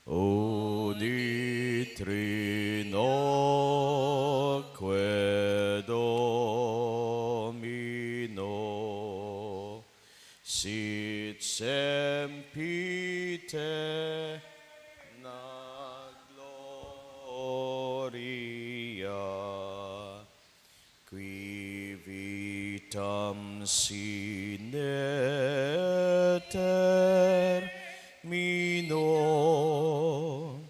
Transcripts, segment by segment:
Uni trinoque Domino, sit sempite na gloria, qui vitam sine termino,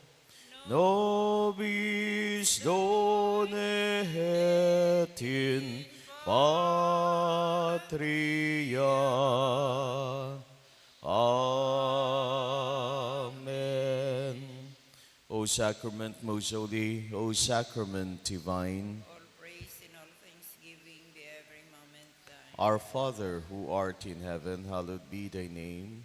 nobis done et in patria. Amen. O sacrament most holy, O sacrament divine, All praise and all thanksgiving be every moment thine. our Father who art in heaven, hallowed be thy name.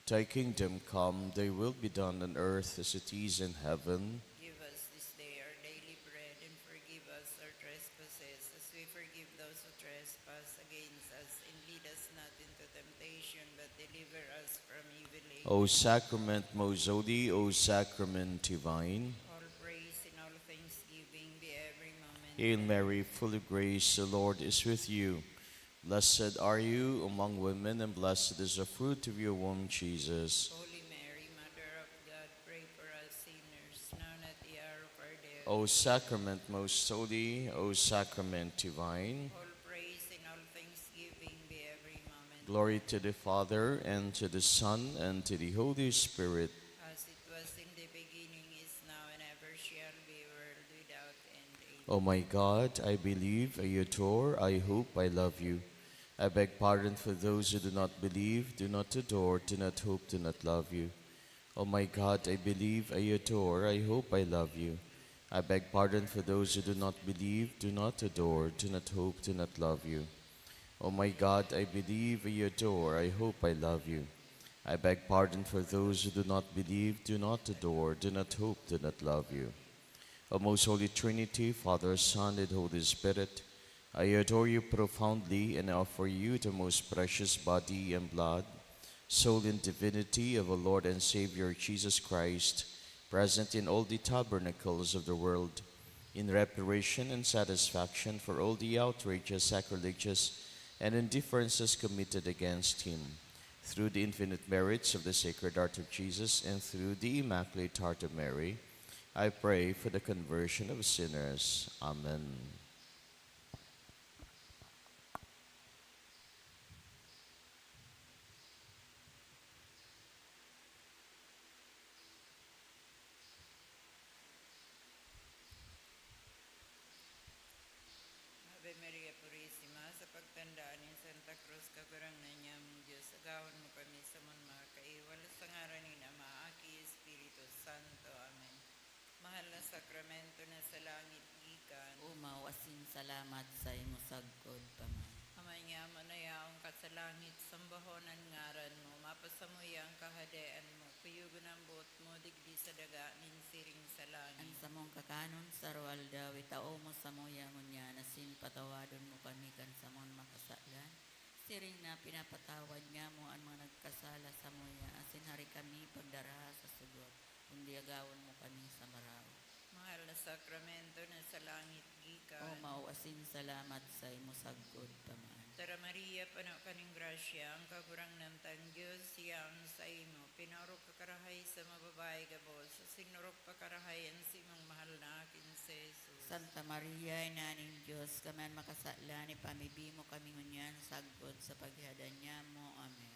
Thy kingdom come, thy will be done on earth as it is in heaven. Give us this day our daily bread, and forgive us our trespasses, as we forgive those who trespass against us. And lead us not into temptation, but deliver us from evil. O sacrament most holy, O sacrament divine. All praise and all thanksgiving be every moment Hail thine. Mary, full of grace, the Lord is with you. Blessed are you among women, and blessed is the fruit of your womb, Jesus. Holy Mary, Mother of God, pray for us sinners, now and at the hour of our death. O sacrament most holy, O sacrament divine. All praise and all thanksgiving be every moment. Glory to the Father, and to the Son, and to the Holy Spirit. As it was in the beginning, is now, and ever shall be, world without end. Amen. O my God, I believe, I adore, I hope, I love you. I beg pardon for those who do not believe, do not adore, do not hope, do not love you. O my God, I believe, I adore, I hope, I love you. I beg pardon for those who do not believe, do not adore, do not hope, do not love you. O my God, I believe, I adore, I hope, I love you. I beg pardon for those who do not believe, do not adore, do not hope, do not love you. O most holy Trinity, Father, Son, and Holy Spirit, I adore you profoundly and offer you the most precious body and blood, soul and divinity of our Lord and Savior Jesus Christ, present in all the tabernacles of the world, in reparation and satisfaction for all the outrages, sacrileges, and indifferences committed against him, through the infinite merits of the Sacred Heart of Jesus and through the Immaculate Heart of Mary, I pray for the conversion of sinners. Amen. Ave Maria Purissima, sa pagtandaan ng Santa Cruz, kagurang na niya mong Diyos, agawan mo kami sa mga kaiwal sa ngaran ni Ama, Aki, Espiritu Santo. Amen. Mahal na sakramento na sa langit gikan, Umaw asin salamat sa imo sagkod paman. Amay nga manayaong ka sa langit, sambahonan ngaran mo, mapasamuya ang kahadaan mo, kuyugon ang buot mo, digdi sa daga, ninsiring sa Ang langit. samong kakanon sa roal daw, itao mo sa moya ngunya, nasin patawadon mo kami kan samon makasalan. Siring na pinapatawad nga mo ang mga nagkasala sa moya, asin hari kami pagdara sa sugot, kundi agawon mo kami sa maraw. Mahal na sakramento na sa langit gikan, Umaw asin salamat sa imo sagkod paman. Tara Maria, pano kaning grasya, ang kagurang ng tan Diyos, siyang sa imo, pinarok kakarahay sa mababae gabos, sinurok pakarahayan si mong mahal na akin si Jesus. Santa Maria, inaning Diyos, kaman makasala ni pamibi mo kami ngunyan sagkod sa paghadan niya mo. Amen.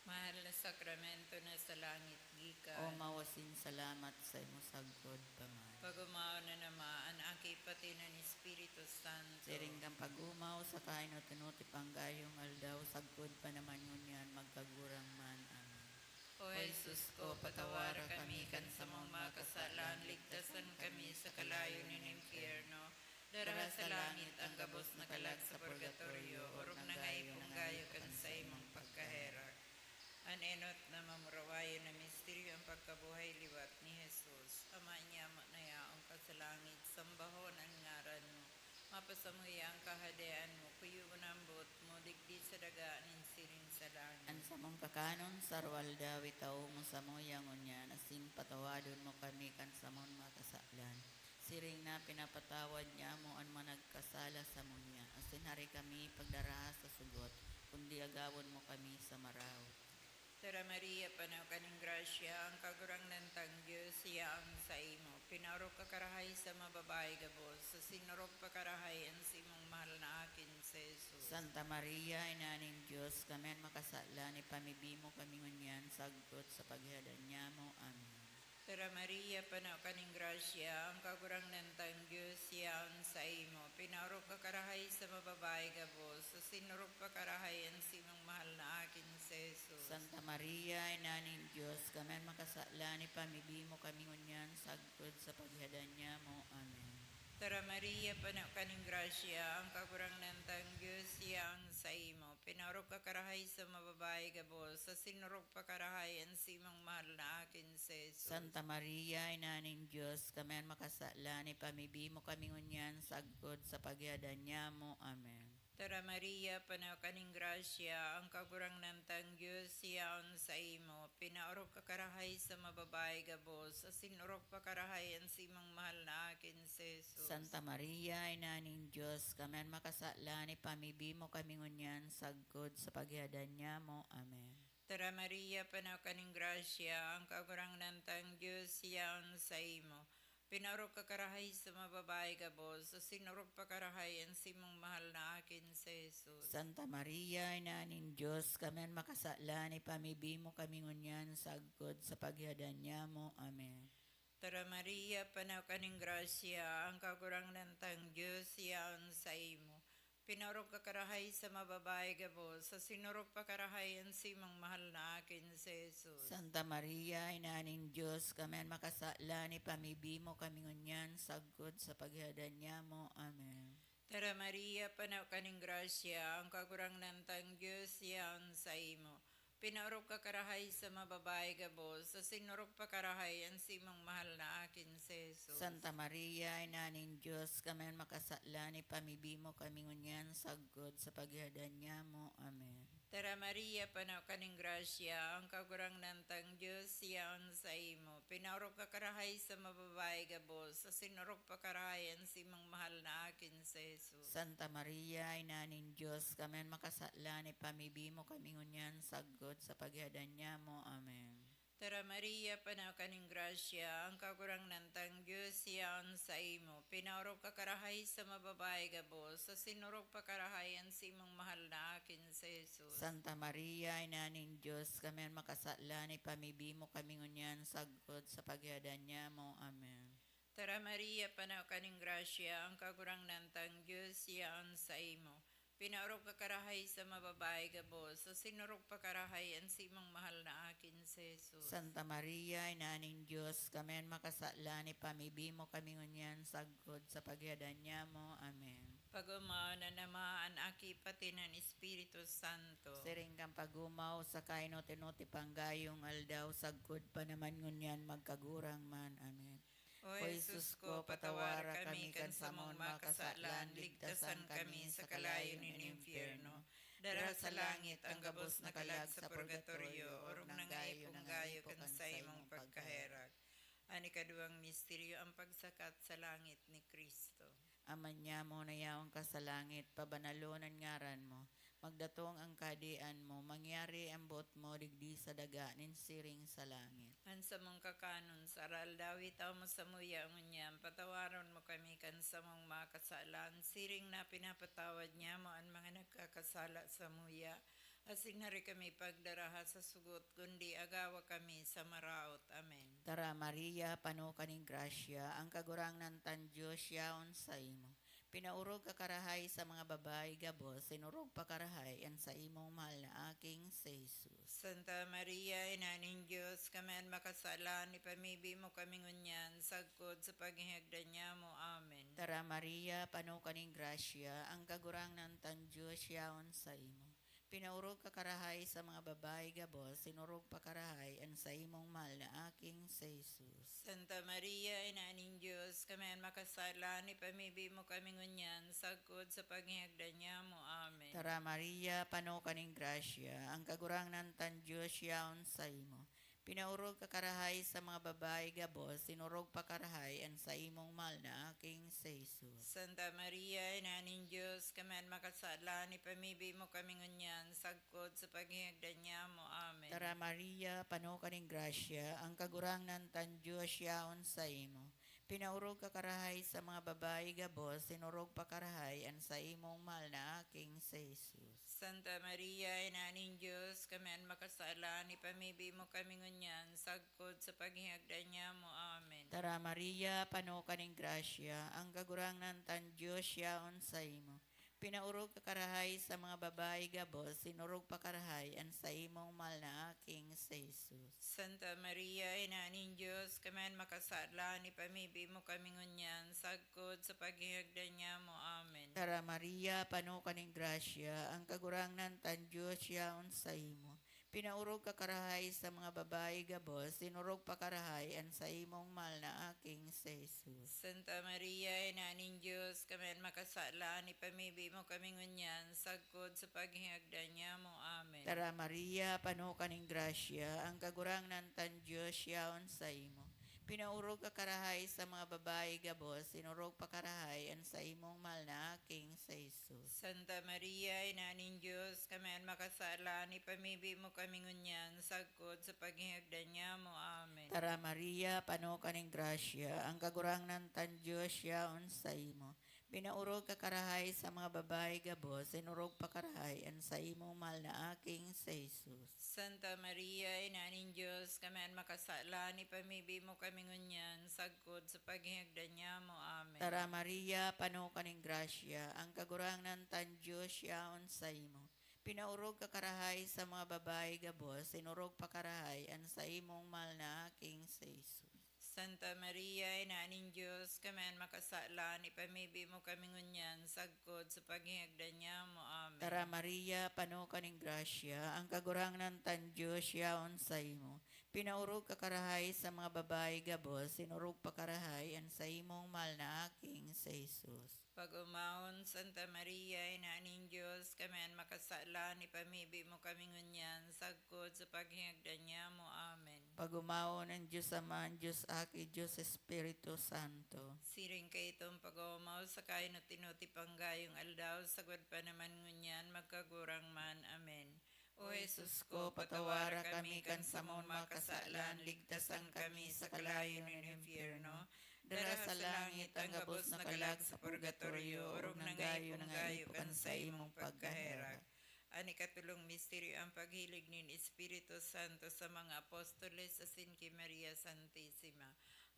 Mahal na sakramento na sa langit gikan, O mawasin salamat sa imo sagkod paman. pag-umaw na namaan, aki pati ng Espiritu Santo. Siring kang pag-umaw sa kain o tinuti panggayong aldaw, sagkod pa naman yun yan, magkagurang man. Amen. O Jesus ko, patawara kami kan sa mga makasalan, ligtasan kami sa kalayo ng impyerno. Dara sa langit ang gabos na kalag sa purgatorio, orog na ngayong gayo kan sa imong pagkaherak. Anenot na mamurawayo na misteryo ang pagkabuhay liwat ni Jesus. Ama niya na yaong ka sa langit, sambahon ang ngaran mo. Mapasamuya ang kahadayaan mo, kuyo unambot mo, digdi sa daga, ninsirin sa langit. An sa mong kakanon, sarwal daw itaw mo sa moyang unyan, asin patawadon mo kami kan sa mong makasaklan. Siring na pinapatawad niya mo ang managkasala sa munya, asin hari kami pagdaraha sa sugot, kundi agawon mo kami sa maraw. Tara Maria, panaw kaning grasya, ang kagurang nantang Diyos, siya ang sa imo. Pinarok ka karahay sa mababae gabos, sa sinurok pa karahay ang simong mahal na akin sa Jesus. Santa Maria, inaning Diyos, kami ang makasala ni pamibimo kami ngunyan, sagot sa paghadan niya mo. Amen. Tara Maria, panaw kaning grasya, ang kagurang nantang Diyos, siya ang sa imo. Pinarok ka karahay sa mababae gabos, sa sinurok pa karahay ang simong mahal na akin sa Jesus. Santa Maria, inaning Diyos, kami ang makasala ni pamibimo kami ngunyan, sagot sa paghadan niya mo. Amen. Tara Maria, panaw kaning grasya, ang kagurang nantang Diyos, siya ang sa imo. Pinarok ka karahay sa mababae gabos, sa sinurok pa karahay ang simong mahal na akin sa Jesus. Santa Maria, inaning Diyos, kami ang makasala ni pamibimo kami ngunyan, sagot sa paghadan niya mo. Amen. Tara Maria, panaw kaning grasya, ang kagurang nantang Diyos, siya ang sa imo. Pinaorok ka karahay sa mababae gabos, sa sinurok pa karahay ang simong mahal na akin sa Jesus. Santa Maria, inaning Diyos, kami ang makasala ni pamibimo kami ngunyan, sagot sa paghadan niya mo. Amen. Tara Maria, panaw kaning grasya, ang kagurang nantang Diyos, siya ang sa imo. Pinarok ka karahay sa mababae gabos, sa sinurok pa karahay ang simong mahal na akin sa Jesus. Santa Maria, inaning Diyos, kami ang makasala ni pamibimo kami ngunyan, sagot sa paghadan niya mo. Amen. Tara Maria, panaw kaning grasya, ang kagurang nantang Diyos, siya ang sa imo. Pinarok ka karahay sa mababae gabos, sa sinurok pa karahay ang simong mahal na akin sa Jesus. Santa Maria, inaning Diyos, kami ang makasala ni pamibimo kami ngunyan, sagot sa paghadan niya mo. Amen. Tara Maria, panaw kaning grasya, ang kagurang nantang Diyos, siya ang sa imo. Pinarok ka karahay sa mababae gabos, sa sinurok pa karahay ang simong mahal na akin sa Jesus. Santa Maria, inaning Diyos, kami ang makasala ni pamibimo kami ngunyan, sagot sa paghadan niya mo. Amen. Tara Maria, panaw kaning grasya, ang kagurang nantang Diyos, siya ang sa imo. Pinarok ka karahay sa mababae gabos, sa sinurok pa karahay ang simong mahal na akin sa Jesus. Santa Maria, inaning Diyos, kami ang makasala ni pamibimo kami ngunyan, sagot sa paghadan niya mo. Amen. Tara Maria, panaw kaning grasya, ang kagurang nantang Diyos, siya ang sa imo. Pinarok ka karahay sa mababae gabos, sa sinurok pa karahay ang simong mahal na akin sa Jesus. Santa Maria, inaning Diyos, kami ang makasala ni pamibimo kami ngunyan, sagot sa paghadan niya mo. Amen. Tara Maria, panaw kaning grasya, ang kagurang nantang Diyos, siya ang sa imo. Pinarok ka karahay sa mababae gabos, sa sinurok pa karahay ang simong mahal na akin sa Jesus. Santa Maria, inaning Diyos, kami ang makasala ni pamibimo kami ngunyan, sagot sa paghadan niya mo. Amen. Pag-umaw na namaan aki pati ng Espiritu Santo. Siring kang pagumaw sa kainoti-noti panggayong aldaw, sagkod pa naman ngunyan magkagurang man. Amen. O Jesus ko, patawara kami kan sa mong makasalan, ligtasan kami sa kalayo ng impyerno. Dara sa langit ang gabos na kalag sa purgatorio, orong nangayo punggayo kan sa imong pagkaherag. Ani kaduang misteryo ang pagsakat sa langit ni Kristo. Aman niya mo na yawang ka sa langit, pabanalunan ngaran mo. Magdatong ang kadian mo, mangyari ang buot mo, digdi sa daga, ninsiring sa langit. Ansa mong kakanon, saral dawit aw mo sa muya ngunyam, patawaron mo kami kan sa mong makasalan, siring na pinapatawad niya mo ang mga nagkakasala sa muya. Asin na rin kami pagdaraha sa sugot, kundi agawa kami sa maraot. Amen. Tara Maria, pano kaning grasya, ang kagurang ng tan Diyos yaon sa imo. Pinaurog ka karahay sa mga babae gabos, sinurog pa karahay ang sa imong mahal na aking sa Jesus. Santa Maria, Inaning Diyos, kamen makasala, ni pamibi mo kami ngunyan, sagkod sa paghihagdan niya mo. Amen. Tara Maria, pano kaning grasya, ang kagurang ng tan Diyos yaon sa imo. Pinaurog ka karahay sa mga babae gabos, sinurog pa karahay ang sa imong mahal na aking sa Jesus. Santa Maria, Ina ning Diyos, kami ang makasala, ni pamibi mo kami ngunyan, sagkod sa paghihagdan niya mo. Amen. Tara Maria, pano kaning grasya, ang kagurangnan tan Diyos yaon sa imo. Pinaurog ka karahay sa mga babae gabos, sinurog pa karahay ang sa imong mahal na aking sa Jesus. Santa Maria, Ina ning Diyos, kami ang makasala, ni pamibi mo kami ngunyan, sagkod sa paghihagdan niya mo. Amen. Tara Maria, pano kaning grasya, ang kagurangnan tan Diyos yaon sa imo. Pinaurog ka karahay sa mga babae gabos, sinurog pa karahay ang sa imong mahal na aking sa Jesus. Santa Maria, Ina ning Diyos, kami ang makasala, ni pamibi mo kami ngunyan, sagkod sa paghihagdan niya mo. Amen. Tara Maria, pano kaning grasya, ang kagurangnan tan Diyos yaon sa imo. Pinaurog ka karahay sa mga babae gabos, sinurog pa karahay ang sa imong mahal na aking sa Jesus. Santa Maria, Ina ning Diyos, kami ang makasala, ni pamibi mo kami ngunyan, sagkod sa paghihagdan niya mo. Amen. Tara Maria, pano kaning grasya, ang kagurangnan tan Diyos yaon sa imo. Pinaurog ka karahay sa mga babae gabos, sinurog pa karahay ang sa imong mahal na aking sa Jesus. Santa Maria, Ina ning Diyos, kami ang makasala, ni pamibi mo kami ngunyan, sagkod sa paghihagdan niya mo. Amen. Tara Maria, pano kaning grasya, ang kagurangnan tan Diyos yaon sa imo. Pinaurog ka karahay sa mga babae gabos, sinurog pa karahay ang sa imong mahal na aking sa Jesus. Santa Maria, Ina ning Diyos, kami ang makasala, ni pamibi mo kami ngunyan, sagkod sa paghihagdan niya mo. Amen. Tara Maria, pano kaning grasya, ang kagurangnan tan Diyos yaon sa imo. Pinaurog ka karahay sa mga babae gabos, sinurog pa karahay ang sa imong mahal na aking sa Jesus. Santa Maria, Ina ning Diyos, kami ang makasala, ni pamibi mo kami ngunyan, sagkod sa paghihagdan niya mo. Amen. Tara Maria, pano kaning grasya, ang kagurangnan tan Diyos yaon sa imo. Pinaurog ka karahay sa mga babae gabos, sinurog pa karahay ang sa imong mahal na aking sa Jesus. Santa Maria, Ina ning Diyos, kami ang makasala, ni pamibi mo kami ngunyan, sagkod sa paghihagdan niya mo. Amen. Tara Maria, pano kaning grasya, ang kagurangnan tan Diyos yaon sa imo. Pinaurog ka karahay sa mga babae gabos, sinurog pa karahay ang sa imong mahal na aking sa Jesus. Pag-umahon, Santa Maria, Ina ning Diyos, kami ang makasala, ni pamibi mo kami ngunyan, sagkod sa paghihagdan niya mo. Amen. Pagumawon ng Diyos Ama, ang Diyos Aki, Diyos Espiritu Santo. Siring kay itong pag-umaw sa kayo na tinuti panggayong aldaw, sagwad pa naman ngunyan, magkagurang man. Amen. O Jesus ko, patawara kami kan sa mong makasalan, ligtasan kami sa kalayo ng impyerno. Dara sa langit ang gabos na kalag sa purgatorio, orong ng gayo kan sa imong pagkahera. Ani katulong misteryo ang paghilig nin Espiritu Santo sa mga apostoles sa Sinki Maria Santissima.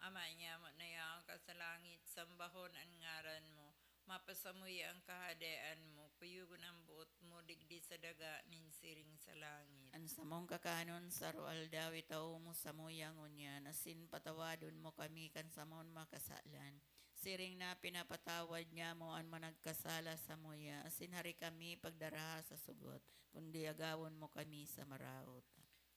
Ama niya mo na yaong ka sa langit, sambahon ang ngaran mo. Mapasamuya ang kahadean mo, puyugon ang buot mo, digdi sa daga, ninsiring sa langit. Ang samong kakanon sa roal daw itaw mo sa muyang unya, nasin patawadon mo kami kan samon makasalan. Siring na pinapatawad niya mo ang managkasala sa muya, asin hari kami pagdaraha sa sugot, kundi agawon mo kami sa maraot.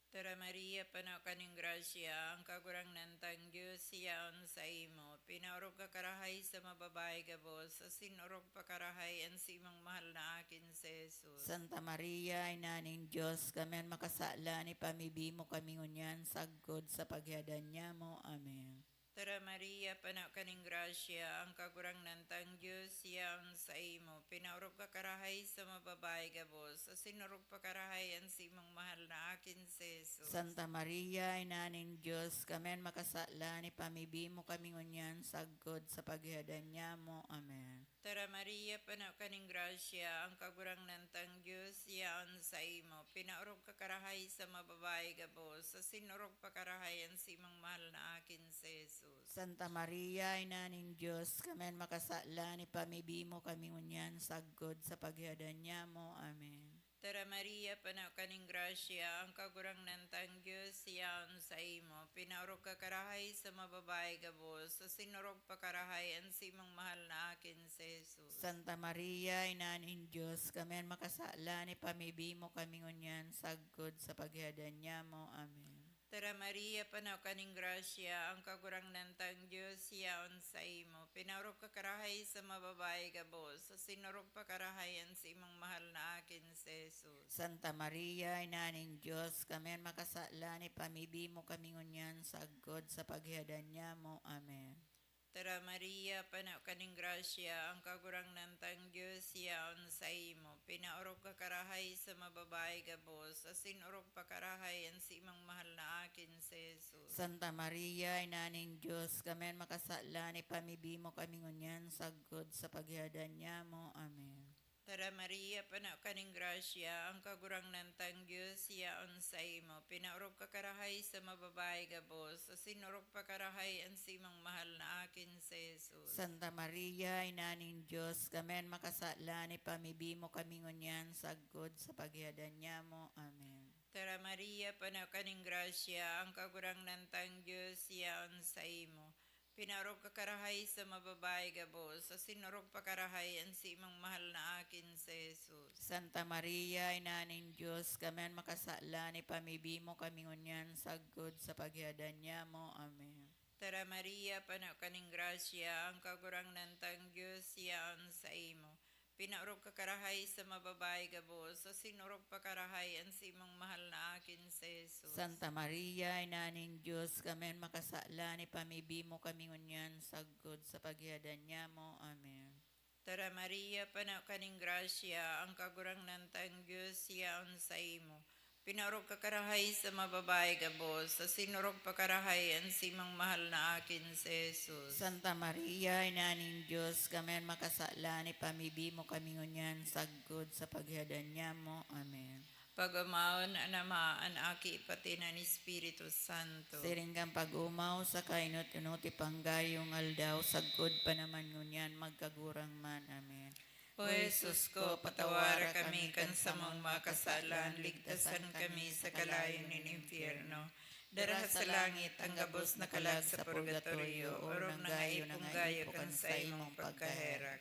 Tara Maria, panaw kaning grasya, ang kagurang nantang Diyos siyaon sa imo. Pinaurog ka karahay sa mababae gabos, asin urog pa karahay ang simang mahal na akin sa Jesus. Santa Maria, Inaning Diyos, kami ang makasala ni pamibi mo kami ngunyan, sagod sa paghadan niya mo. Amen. Tara Maria, panaw kaning grasya, ang kagurang nantang Diyos siyaon sa imo. Pinaurog ka karahay sa mababae gabos, asin urog pa karahay ang simang mahal na akin sa Jesus. Santa Maria, Inaning Diyos, kami ang makasala ni pamibi mo kami ngunyan, sagod sa paghadan niya mo. Amen. Tara Maria, panaw kaning grasya, ang kagurang nantang Diyos siyaon sa imo. Pinaurog ka karahay sa mababae gabos, asin urog pa karahay ang simang mahal na akin sa Jesus. Santa Maria, Inaning Diyos, kami ang makasala ni pamibi mo kami ngunyan, sagod sa paghadan niya mo. Amen. Tara Maria, panaw kaning grasya, ang kagurangnan tang Diyos siyaon sa imo. Pinaurog ka karahay sa mababae gabos, sa sinurog pa karahay ang simang mahal na akin si Jesus. Santa Maria, Inanin Diyos, kami ang makasala ni pamibi mo kami ngunyan, sagkod sa paghadan niya mo. Amen. Tara Maria, panaw kaning grasya, ang kagurangnan tang Diyos siyaon sa imo. Pinaurog ka karahay sa mababae gabos, sa sinurog pa karahay ang simang mahal na akin si Jesus. Santa Maria, Inanin Diyos, kami ang makasala ni pamibi mo kami ngunyan, sagkod sa paghadan niya mo. Amen. Tara Maria, panaw kaning grasya, ang kagurangnan tang Diyos siyaon sa imo. Pinaurog ka karahay sa mababae gabos, sa sinurog pa karahay ang simang mahal na akin si Jesus. Santa Maria, Inaning Diyos, kami ang makasala ni pamibi mo kami ngunyan, sagkod sa paghadan niya mo. Amen. Tara Maria, panaw kaning grasya, ang kagurangnan tang Diyos siyaon sa imo. Pinaurog ka karahay sa mababae gabos, sa sinurog pa karahay ang simang mahal na akin si Jesus. Santa Maria, Inaning Diyos, kami ang makasala ni pamibi mo kami ngunyan, sagkod sa paghadan niya mo. Amen. Tara Maria, panaw kaning grasya, ang kagurangnan tang Diyos siyaon sa imo. Pinaurog ka karahay sa mababae gabos, sa sinurog pa karahay ang simang mahal na akin si Jesus. Santa Maria, Inaning Diyos, kami ang makasala ni pamibi mo kami ngunyan, sagkod sa paghadan niya mo. Amen. Tara Maria, panaw kaning grasya, ang kagurangnan tang Diyos siyaon sa imo. Pinaurog ka karahay sa mababae gabos, sa sinurog pa karahay ang simang mahal na akin si Jesus. Santa Maria, Inaning Diyos, kami ang makasala ni pamibi mo kami ngunyan, sagkod sa paghadan niya mo. Amen. Tara Maria, panaw kaning grasya, ang kagurangnan tang Diyos siyaon sa imo. Pinaurog ka karahay sa mababae gabos, sa sinurog pa karahay ang simang mahal na akin si Jesus. Santa Maria, Inaning Diyos, kami ang makasala ni pamibi mo kami ngunyan, sagkod sa paghadan niya mo. Amen. Pagamaon anama an aki pati na ni Espiritu Santo. Siringgang pag-umaw sa kainot-unot ipanggayong aldaw, sagkod pa naman ngunyan, magkagurang man. Amen. O Jesus ko, patawara kami kan sa mong makasalan, ligtasan kami sa kalayo ng impyerno. Dara sa langit ang gabos na kalag sa purgatorio, orong na ngaipong kan sa imong pagkaherak.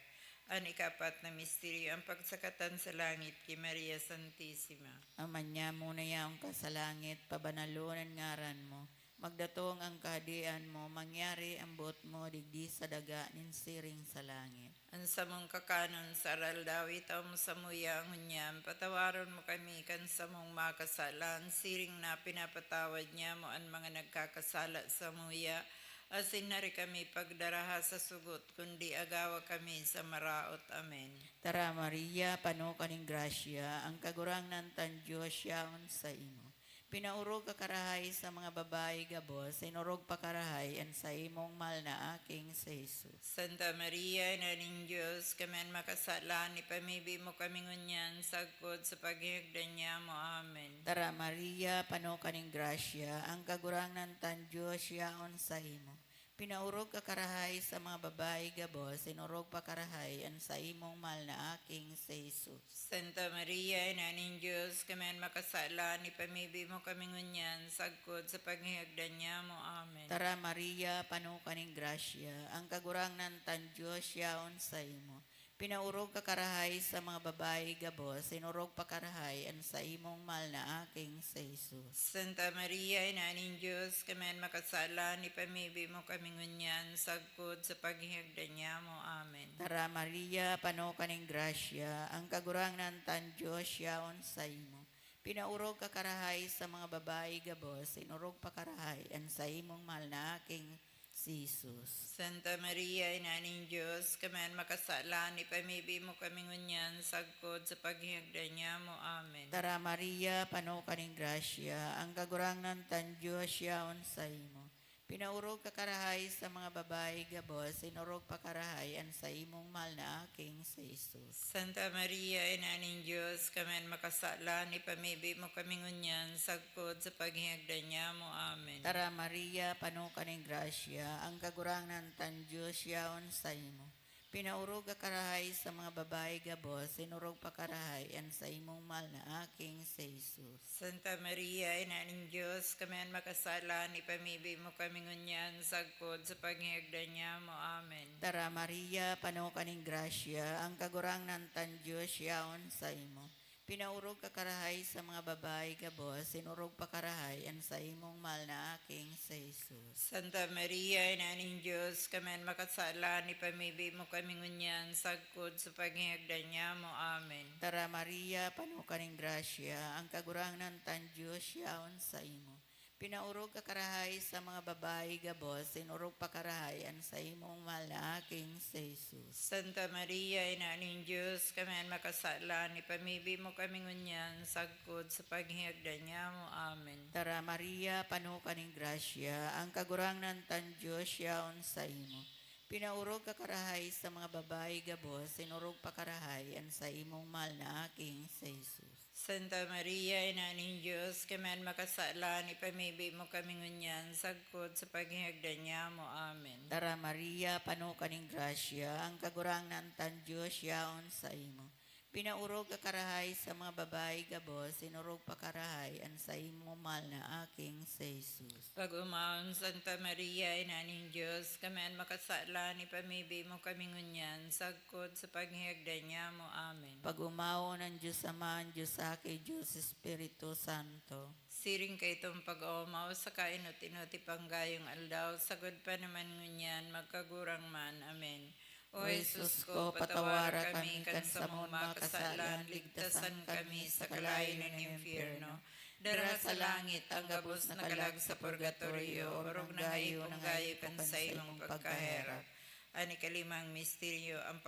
Ang ikapat na misteryo, ang pagsakatan sa langit kay Maria Santissima. Aman niya muna yaong ka sa langit, pabanalunan ngaran mo. Magdatong ang kahadian mo, mangyari ang buot mo, digdi sa daga, ninsiring sa langit. Ang samong kakanon sa aral dawi mo sa muya ang hunyam, patawaron mo kami kan samong makasalan, siring na pinapatawad niya mo ang mga nagkakasala sa muya, asin na rin kami pagdaraha sa sugot, kundi agawa kami sa maraot. Amen. Tara Maria, pano kaning grasya, ang kagurangnan tan Diyos yaon sa imo. Pinaurog ka karahay sa mga babae gabos, sinurog pa karahay ang sa imong mal na aking sa Jesus. Santa Maria, Ina ng Diyos, kami makasala, ni pamibi mo kami ngunyan, sagkod sa paghihagdan niya mo. Amen. Tara Maria, pano kaning grasya, ang kagurangnan tan Diyos yaon sa imo. Pinaurog ka karahay sa mga babae gabos, sinurog pa karahay ang sa imong mal na aking sa Jesus. Santa Maria, Ina ng Diyos, kami makasala, ni pamibi mo kami ngunyan, sagkod sa paghihagdan niya mo. Amen. Tara Maria, pano kaning grasya, ang kagurangnan tan Diyos yaon sa imo. Pinaurog ka karahay sa mga babae gabos, sinurog pa karahay ang sa imong mal na aking sa Jesus. Santa Maria, Ina ng Diyos, kami makasala, ni pamibi mo kami ngunyan, sagkod sa paghihagdan niya mo. Amen. Tara Maria, pano kaning grasya, ang kagurangnan tan Diyos yaon sa imo. Pinaurog ka karahay sa mga babae gabos, sinurog pa karahay ang sa imong mal na aking si Jesus. Santa Maria, Ina ng Diyos, kami makasala, ni pamibi mo kami ngunyan, sagkod sa paghihagdan niya mo. Amen. Tara Maria, pano kaning grasya, ang kagurangnan tan Diyos yaon sa imo. Pinaurog ka karahay sa mga babae gabos, sinurog pa karahay ang sa imong mal na aking sa Jesus. Santa Maria, Ina ng Diyos, kami makasala, ni pamibi mo kami ngunyan, sagkod sa paghihagdan niya mo. Amen. Tara Maria, pano kaning grasya, ang kagurangnan tan Diyos yaon sa imo. Pinaurog ka karahay sa mga babae gabos, sinurog pa karahay, an sa imong mahal na aking sa Jesus. Santa Maria, Ina ng Diyos, kami ang makasalan, ipamibig mo kami ngunyan, sagpod sa paghihagdan niya mo. Amen. Tara Maria, pano kaning grasya, ang kagurang ng tan Diyos yaon sa imo. Pinaurog ka karahay sa mga babae gabos, sinurog pa karahay, an sa imong mahal na aking sa Jesus. Santa Maria, Ina ng Diyos, kami ang makasalan, ipamibig mo kami ngunyan, sagpod sa paghihagdan niya mo. Amen. Tara Maria, pano kaning grasya, ang kagurang ng tan Diyos yaon sa imo. Pinaurog ka karahay sa mga babae gabos, sinurog pa karahay, an sa imong mahal na aking sa Jesus. Santa Maria, Ina ng Diyos, kami ang makasalan, ipamibig mo kami ngunyan, sagpod sa paghihagdan niya mo. Amen. Tara Maria, pano kaning grasya, ang kagurang ng tan Diyos yaon sa imo. Pinaurog ka karahay sa mga babae gabos, sinurog pa karahay, an sa imong mahal na aking sa Jesus. Santa Maria, Ina ng Diyos, kami ang makasalan, ipamibig mo kami ngunyan, sagpod sa paghihagdan niya mo. Amen. Tara Maria, pano kaning grasya, ang kagurang ng tan Diyos yaon sa imo. Pinaurog ka karahay sa mga babae gabos, sinurog pa karahay, an sa imong mahal na aking sa Jesus. Pag-umaon, Santa Maria, Ina ng Diyos, kami ang makasalan, ipamibig mo kami ngunyan, sagpod sa paghihagdan niya mo. Amen. Pag-umaw ng Diyos Ama, ang Diyos Aki, Diyos Espiritu Santo. Siring kay itong pag-umaw sa kainot-inoti panggayong aldaw, sagod pa naman ngunyan, magkagurang man. Amen. O Jesus ko, patawara kami kan sa mong makasalan, ligtasan kami sa kalayo ng impyerno. Dara sa langit ang gabos na kalag sa purgatorio, orog na gayo kan sa imong pagkaherap. Ani kalimang misteryo ang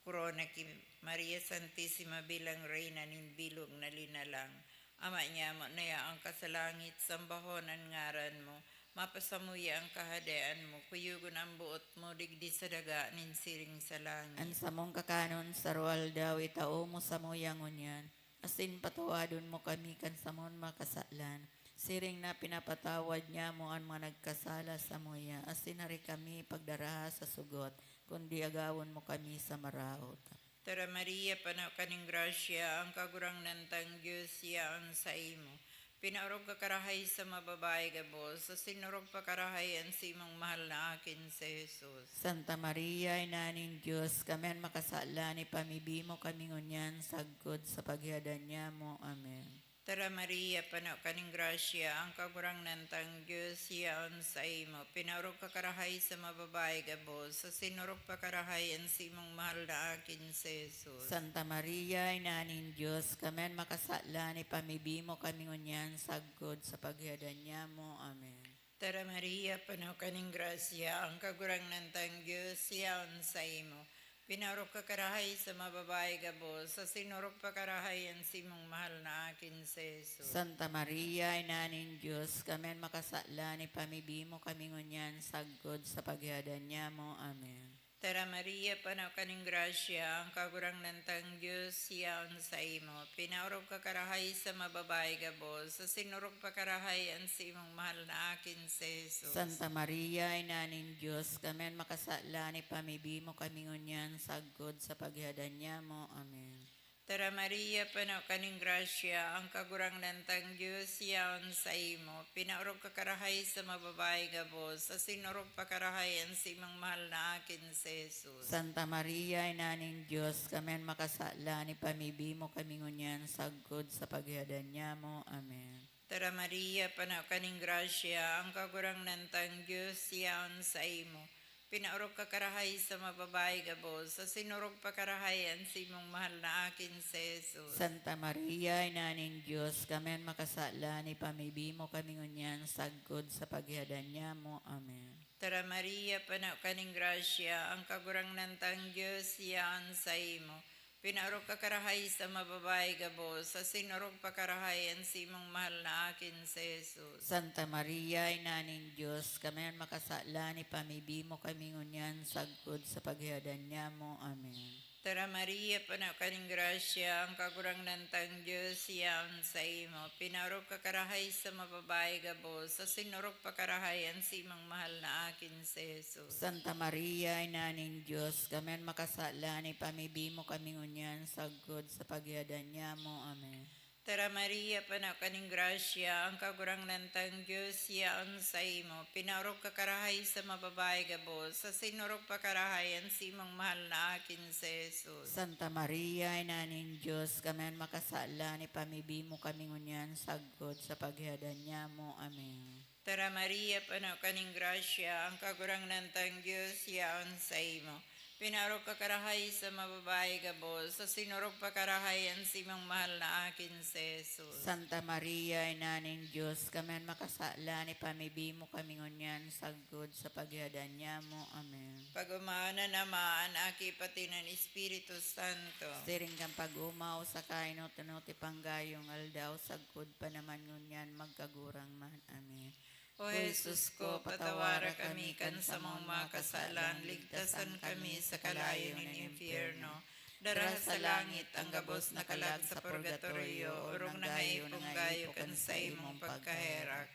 pagkurona ki Maria Santissima bilang reyna nin bilog na linalang. Ama niya mo na ang kasalangit, sambahonan ngaran mo, mapasamuya ang kahadaan mo, kuyugon ang buot mo, digdi sa daga, ninsiring sa langit. An sa mong kakanon, sa rual daw, itao mo sa moyangon yan. Asin patawadon mo kami kan sa mong makasalan. Siring na pinapatawad niya mo ang mga nagkasala sa moya. Asin hari kami pagdaraha sa sugot, kundi agawon mo kami sa maraot. Tara Maria, panaw kaning grasya, ang kagurang nantang Diyos yaon sa imo. Pinaurog ka karahay sa mababae gabos, sa sinurog pa karahay ang simong mahal na akin sa Jesus. Santa Maria, Ina ng Diyos, kami ang makasala ni pamibi mo kami ngunyan, sagkod sa paghiadan niya mo. Amen. Tara Maria, panaw kaning grasya, ang kagurang nantang Diyos yaon sa imo. Pinaurog ka karahay sa mababae gabos, sa sinurog pa karahay ang simong mahal na akin sa Jesus. Santa Maria, Ina ng Diyos, kami ang makasala ni pamibi mo kami ngunyan, sagkod sa paghiadan niya mo. Amen. Tara Maria, panaw kaning grasya, ang kagurang nantang Diyos yaon sa imo. Pinarok ka karahay sa mababae gabos, sa sinurok pa karahay ang simong mahal na akin sa Jesus. Santa Maria, Ina ng Diyos, kami ang makasala ni pamibi mo kami ngunyan, sagkod sa paghiadan niya mo. Amen. Tara Maria, panaw kaning grasya, ang kagurang nantang Diyos yaon sa imo. Pinarok ka karahay sa mababae gabos, sa sinurok pa karahay ang simong mahal na akin sa Jesus. Santa Maria, Ina ng Diyos, kami ang makasala ni pamibi mo kami ngunyan, sagkod sa paghiadan niya mo. Amen. Tara Maria, panaw kaning grasya, ang kagurang nantang Diyos yaon sa imo. Pinaurog ka karahay sa mababae gabos, sa sinurog pa karahay ang simang mahal na akin sa Jesus. Santa Maria, Ina ng Diyos, kami ang makasala ni pamibi mo kami ngunyan, sagkod sa paghiadan niya mo. Amen. Tara Maria, panaw kaning grasya, ang kagurang nantang Diyos yaon sa imo. Pinaurog ka karahay sa mababae gabos, sa sinurog pa karahay ang simong mahal na akin sa Jesus. Santa Maria, Ina ng Diyos, kami ang makasala ni pamibi mo kami ngunyan, sagkod sa paghiadan niya mo. Amen. Tara Maria, panaw kaning grasya, ang kagurang nantang Diyos yaon sa imo. Pinaurog ka karahay sa mababae gabos, sa sinurog pa karahay ang simong mahal na akin sa Jesus. Santa Maria, Ina ng Diyos, kami ang makasala ni pamibi mo kami ngunyan, sagkod sa paghiadan niya mo. Amen. Tara Maria, panaw kaning grasya, ang kagurang nantang Diyos, siyaon sa imo. Pinarok ka karahay sa mababay gabos, sa sinurok pakarahayan si imong mahal na akin si Jesus. Santa Maria, Ina ning Diyos, kami makasalan, ipamibimo kami ngunyan, sagod sa pagyadan niya mo. Amen. Tara Maria, panaw kaning grasya, ang kagurang nantang Diyos, siyaon sa imo. Pinarok ka karahay sa mababay gabos, sa sinurok pakarahayan si imong mahal na akin si Jesus. Santa Maria, Ina ning Diyos, kami makasalan, ipamibimo kami ngunyan, sagod sa pagyadan niya mo. Amen. Tara Maria, panaw kaning grasya, ang kagurang nantang Diyos, yaon sa imo. Pinarok ka karahay sa mababay gabos, sa sinurok pakarahayan si imong mahal na akin si Jesus. Santa Maria, Ina ning Diyos, kami makasalan, ipamibimo kami ngunyan, sagod sa pagyadan niya mo. Amen. Pagumana naman, aki pati ng Espiritu Santo. Siring kang pag-umaw sa kainot-unot ipanggayong aldaw, sagod pa naman ngunyan, magkagurang man. Amen. O Jesus ko, patawara kami kan sa mga kasalan, ligtasan kami sa kalayo ng impyerno. Dara sa langit ang gabos na kalag sa purgatorio, urong na ngayon gayo kan sa imong pagkaherak.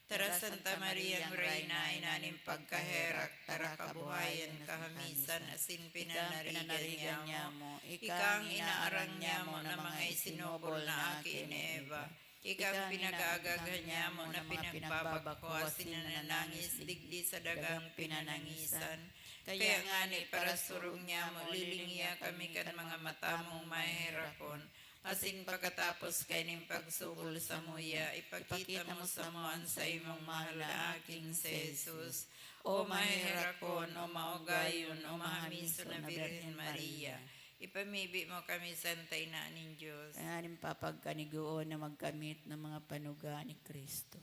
Tara Santa Maria, ang Reyna, inanim pagkaherak, tara kabuhayan kahamisan, asin pinanarigan niya mo. Ikang inaarang niya mo na mga isinubol na akin ni Eva. Ikang pinag-aagaghan niya mo na pinagpapakwa, sinanangis, digdi sa dagang pinanangisan. Kaya nga ni para surong niya mo, lilingya kami kan mga mata mong mahirakon. Asin pagkatapos kaining pagsukol sa muya, ipakita mo sa muan sa imong mahal na aking si Jesus. O mahirakon, o maugayon, o mahamiso na Birhen Maria. Ipamibi mo kami, Santa Ina ning Diyos. Kaya aning papagkaniguon na magkamit ng mga panuga ni Kristo.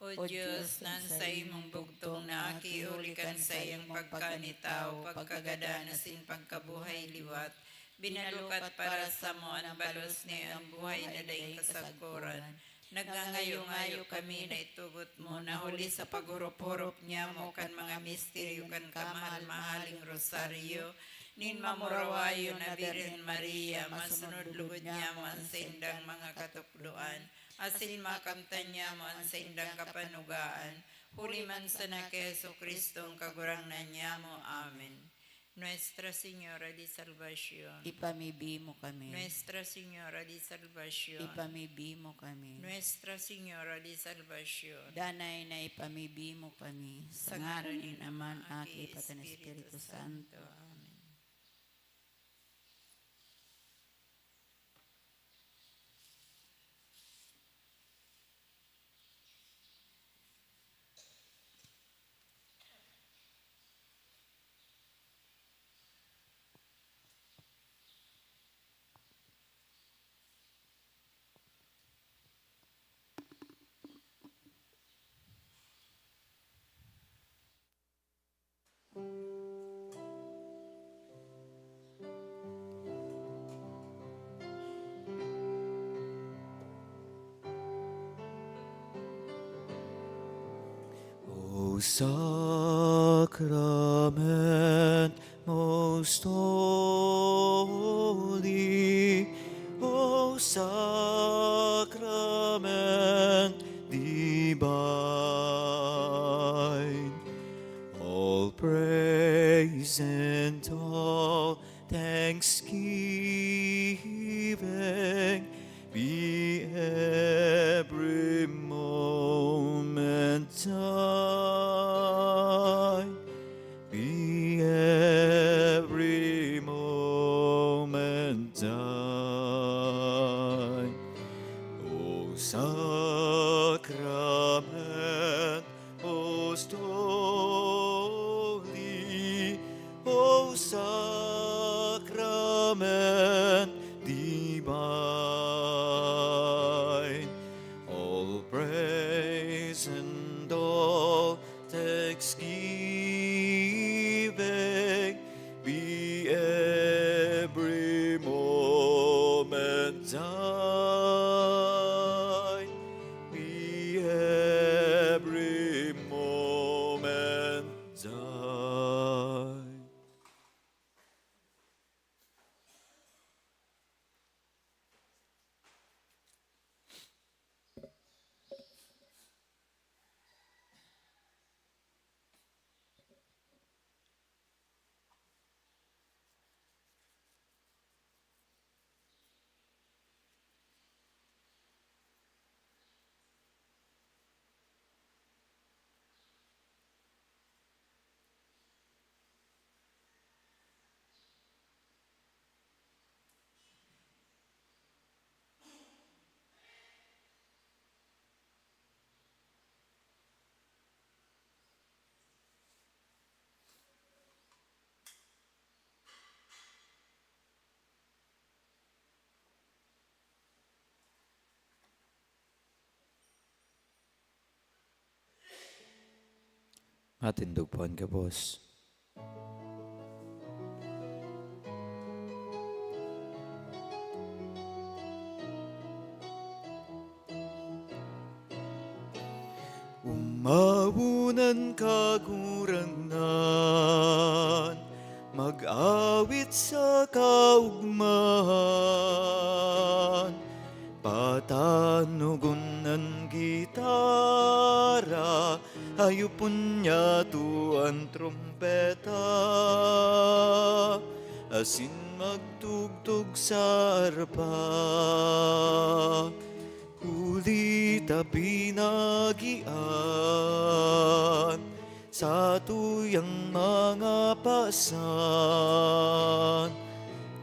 O Diyos, nan sa imong bugtong na akiulikan sa iyong pagkanitaw, pagkagada na sin pagkabuhay liwat, binalukat para sa mo ang balos ni ang buhay na daing kasagkuran. Nagngangayo-ngayo kami na itugot mo na huli sa paghurup-hurup niya mo kan mga misteryo kan kamahal-mahaling rosaryo. Nin mamurawayo na Birhen Maria, masunod lugod niya mo ang sindang mga katukduan. Asin makamtan niya mo ang sindang kapanugaan. Huli man sa na kay Jesu Kristo ang kagurang na niya mo. Amen. Nuestra Señora de Salvación. Ipamibi mo kami. Nuestra Señora de Salvación. Ipamibi mo kami. Nuestra Señora de Salvación. Danay na ipamibi mo kami. Sa ngaran ni Aman, Aki, pati ng Espiritu Santo. Amen. O sacrament most holy, O sacrament divine, all praise and all thanksgiving be every moment thine, be every moment thine. O sacrament most holy, O sacrament divine, all praise and all thanksgiving be every moment thine, be every moment thine. Matindog po ang gabos. Umawunan kaguranan, mag-awit sa kaugmahan, patanugunan gitara, hayupon niya tuan trumpeta, asin magtugtog sa arpa. Huli tapi nagian sa tuyang mga pasan,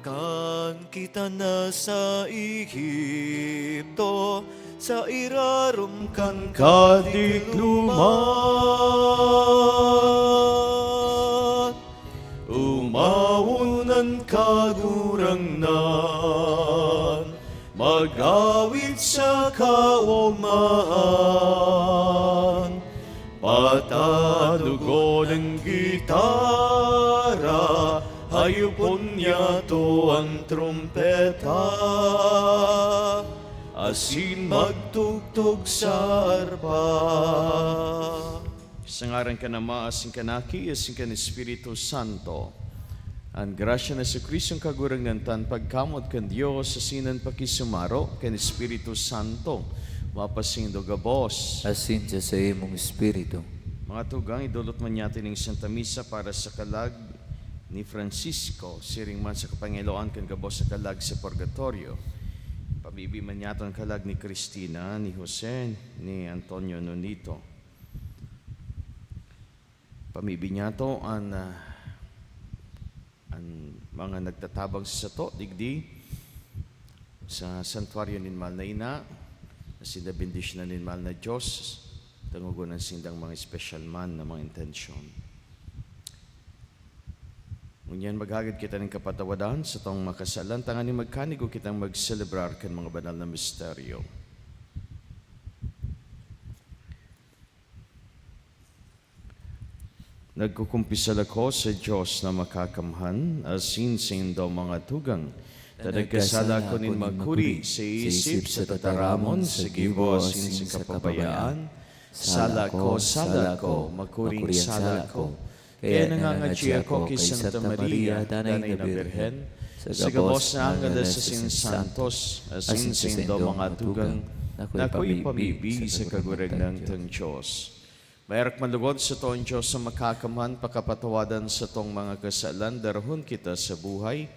kan kita na sa Ehipto, sa irarom kan kadikluman. Umawunan kagurangnan, mag-awit sa kaumahan, patanugon ng gitara, hayupon niya to ang trumpeta, asin magtugtog sa arpa. Sa ngaran ka na maasin kanaki, asin ka ni Espiritu Santo. Ang grasya na sa Kristong kagurang ng tan pagkamot kan Diyos sa sinan pakisumaro kan Espiritu Santo mapasindo gabos. Asin siya sa imong espiritu. Mga tugang, idulot man natin ng Santa Misa para sa kalag ni Francisco, siring man sa kapangiloan kan gabos sa kalag sa purgatorio. Pabibi man yato ang kalag ni Cristina, ni Jose, ni Antonio Nonito. Pamibi niyato ang mga nagtatabang sa sato, digdi, sa santuaryo ninmal na ina, na sinabindisyon na ninmal na Diyos, tangugunan sindang mga special man na mga intensyon. Ngunyan maghagad kita ng kapatawadan sa tong makasalan, tanganin magkanigo kitang mag-celebrar kan mga banal na misteryo. Nagkukumpisal ako sa Diyos na makakamhan, asin sa indo mga tugang, tadagkasala ko nin magkuri sa isip sa tataramon, sa gibo asin sa kapabayaan, sala ko, makuring sala ko. Kaya nangangadji ako kay Santa Maria, danay na Birhen, sa gabos na angeles asin santos, asin sa indo mga tugang, nako'y pamibi sa kagurag ng tang Diyos. Mayroong malugod sa toong Diyos sa makakaman, pakapatawadan sa tong mga kasalan, darahon kita sa buhay,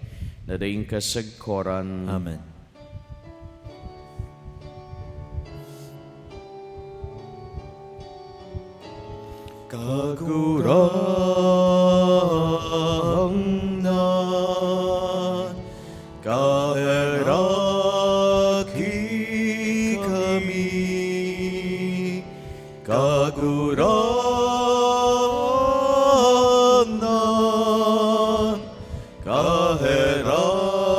na daing kasagkoran. Amen. Kagurangnan, kaheraki kami, kagurangnan, kaheraki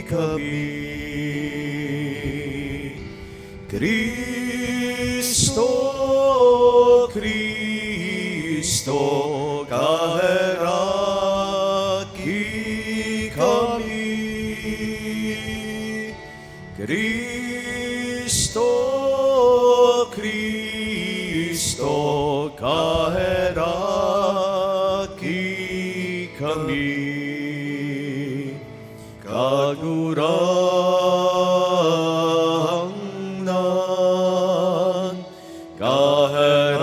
kami. Kristo, kaheraki kami. Kristo, kaheraki kami. Kagurangnan, kaheraki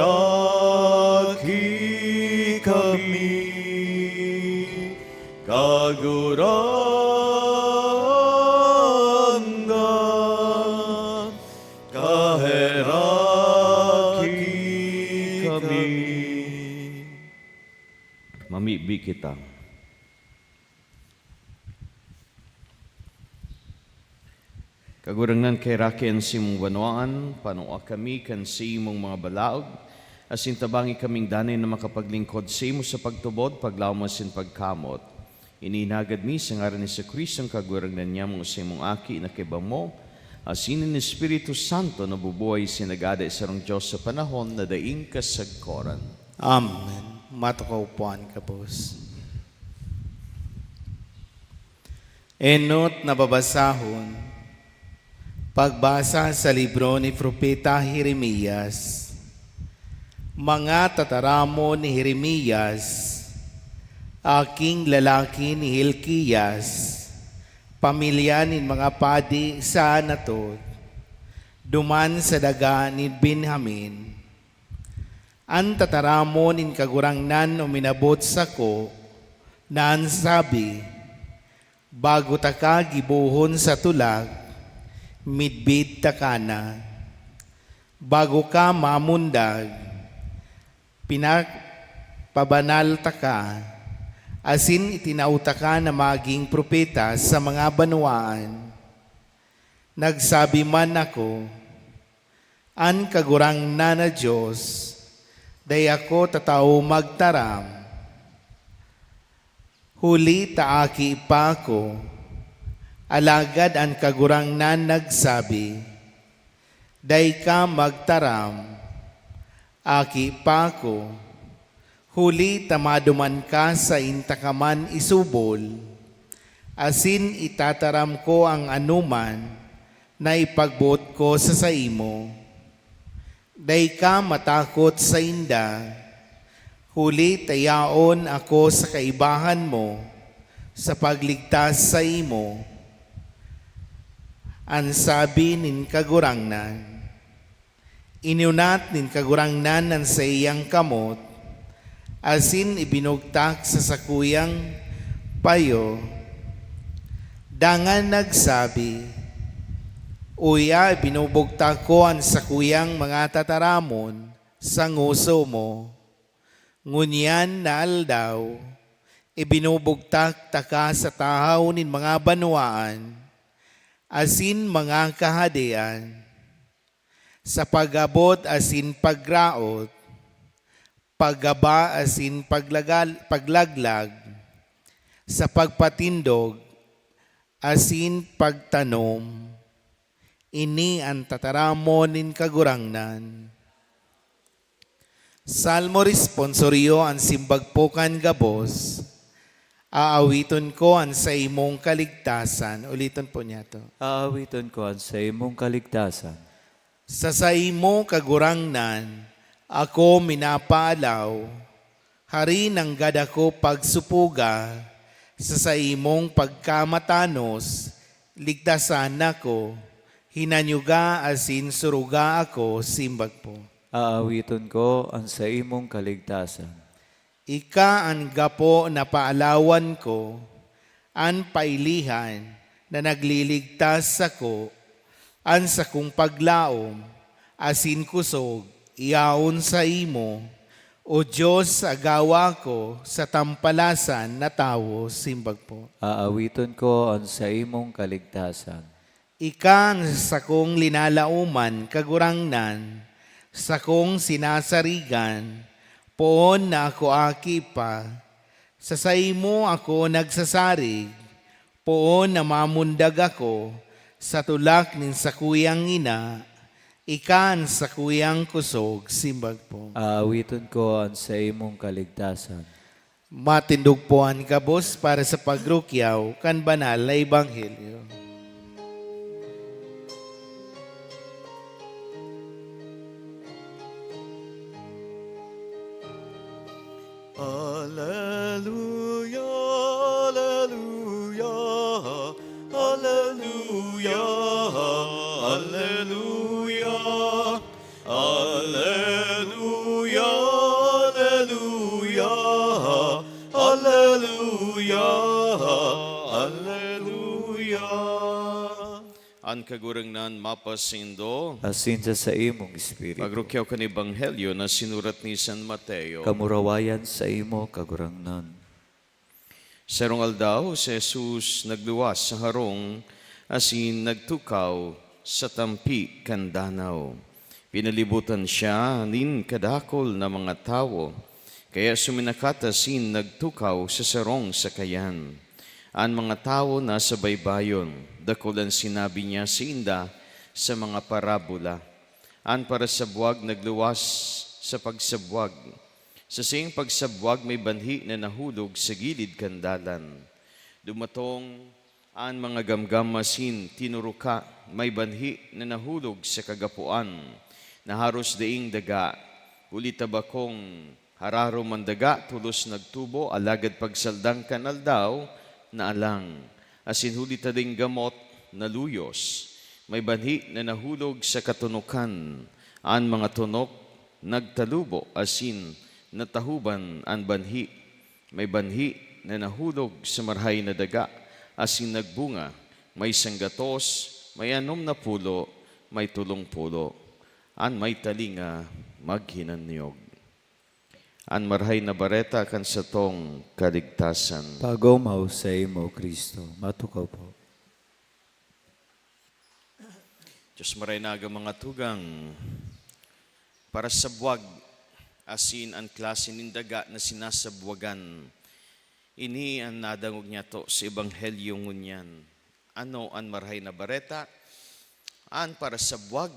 kami. Kagurangnan, kaheraki kami. Mamibi kita. Kagurangnan kay Raken simong banwaan, panua kami kan simong mga balaog, asin tabangi kaming danay na makapaglingkod sa imo sa pagtubod, paglawmas sin pagkamot. Ininagad mi sa ngaran ni sa Kristo ang kagurangnan niya mo sa imong aki na kibang mo, asin ng Espiritu Santo nabubuhay sinagada isarang Diyos sa panahon na daing kasagkoran. Amen. Matukaupuan ka, boss. Enot na babasahon, pagbasa sa libro ni Propeta Jeremias. Mga tataramo ni Jeremias, aking lalaki ni Hilkias, pamilya ni mga padi sa Anatot, duman sa daga ni Benjamin. Ang tataramo nin kagurangnan o minabot sa ko, na ang sabi, bago ta ka gibuhon sa tulag, midbid ta ka na. Bago ka mamundag, pinagpabanal ta ka, asin itinauta ka na maging propeta sa mga banwaan. Nagsabi man ako, an kagurangnan na Diyos, day ako tatao magtaram. Huli taaki pa ko, alagad ang kagurangnan nagsabi, day ka magtaram, aki pa ko, huli tamaduman ka sa intakaman isubol, asin itataram ko ang anuman na ipagbuot ko sa saimo. Day ka matakot sa inda, huli tayaon ako sa kaibahan mo, sa pagligtas sa imo. Ang sabi nin kagurangnan, inunat nin kagurangnan ng sa iyang kamot, asin ibinugtak sa sakuyang payo. Dangan nagsabi, uya, binubugtak ko ang sakuyang mga tataramon sa nguso mo. Ngunyan na aldaw, ibinubugtak taka sa tahaw nin mga banwaan, asin mga kahadian, sa pagabot asin pagraot, paggaba asin paglaglag, sa pagpatindog asin pagtanom. Ini ang tataramo nin kagurangnan. Salmo responsoryo ang simbagpukan gabos. Aawiton ko ang sa imong kaligtasan. Ulitin po niya to. Aawiton ko ang sa imong kaligtasan. Sa imo kagurangnan, ako minapaalaw. Hari ng gada ko pagsupuga. Sa imong pagkamatanos, ligtasan ako. Hinanyuga asin suruga ako, simbag po. Aawiton ko ang sa imong kaligtasan. Ika ang gapo na paalawan ko, ang pailihan na nagliligtas ako, ang sa kong paglaom, asin kusog, iyaon sa imo, o Diyos agawa ko sa tampalasan na tawo, simbag po. Aawiton ko ang sa imong kaligtasan. Ika ang sa kong linalauman kagurangnan, sa kong sinasarigan, poon na ako aki pa, sa saimo ako nagsasarig, poon na mamundag ako, sa tulak nin sakuyang ina, ikan sa kuyang kusog, simbag po. Aawiton ko ang sa imong kaligtasan. Matindugpuan ka, boss, para sa pagrukyaw, kan banal na ebanghelyo. Alleluia, alleluia, alleluia, alleluia, alleluia, alleluia, alleluia. An kagurangnan mapasindo, Asin sa imong espiritu. pagrukyaw kan ebanghelyo na sinurat ni San Mateo. Kamurawayan sa imo kagurangnan. Sarong aldaw, si Jesus nagluwas sa harong, asin nagtukaw sa tampi kan danaw. Pinalibutan siya nin kadakol na mga tao, kaya suminakat asin nagtukaw sa sarong sakayan. Ang mga tao nasa baybayon, dakulan sinabi niya sa inda, sa mga parabola. An para sa buwag nagluwas sa pagsabwag. Sa sing pagsabwag may banhi na nahulog sa gilid kandalan. Dumatong an mga gamgam masin tinuruka, may banhi na nahulog sa kagapuan. Naharos daing daga, ulita bakong hararo mandaga, tulos nagtubo, alagad pagsaldang kanal daw, na alang. Asin hulita ding gamot, naluyos. May banhi na nahulog sa katunukan, an mga tunok nagtalubo, asin natahuban an banhi. May banhi na nahulog sa marhay na daga, asin nagbunga. May sanggatos, may 60, may 70. An may talinga maghinanyog. An marhay na bareta kan sa tong kaligtasan. Pagomaw sa imo, Kristo. Matukaw po. Diyos maray naga mga tugang, para sa buwag, asin ang klase nindaga na sinasabwagan, ini ang nadangog niya to sa ebanghelyo ngunyan. Ano ang marhay na bareta? An para sa buwag,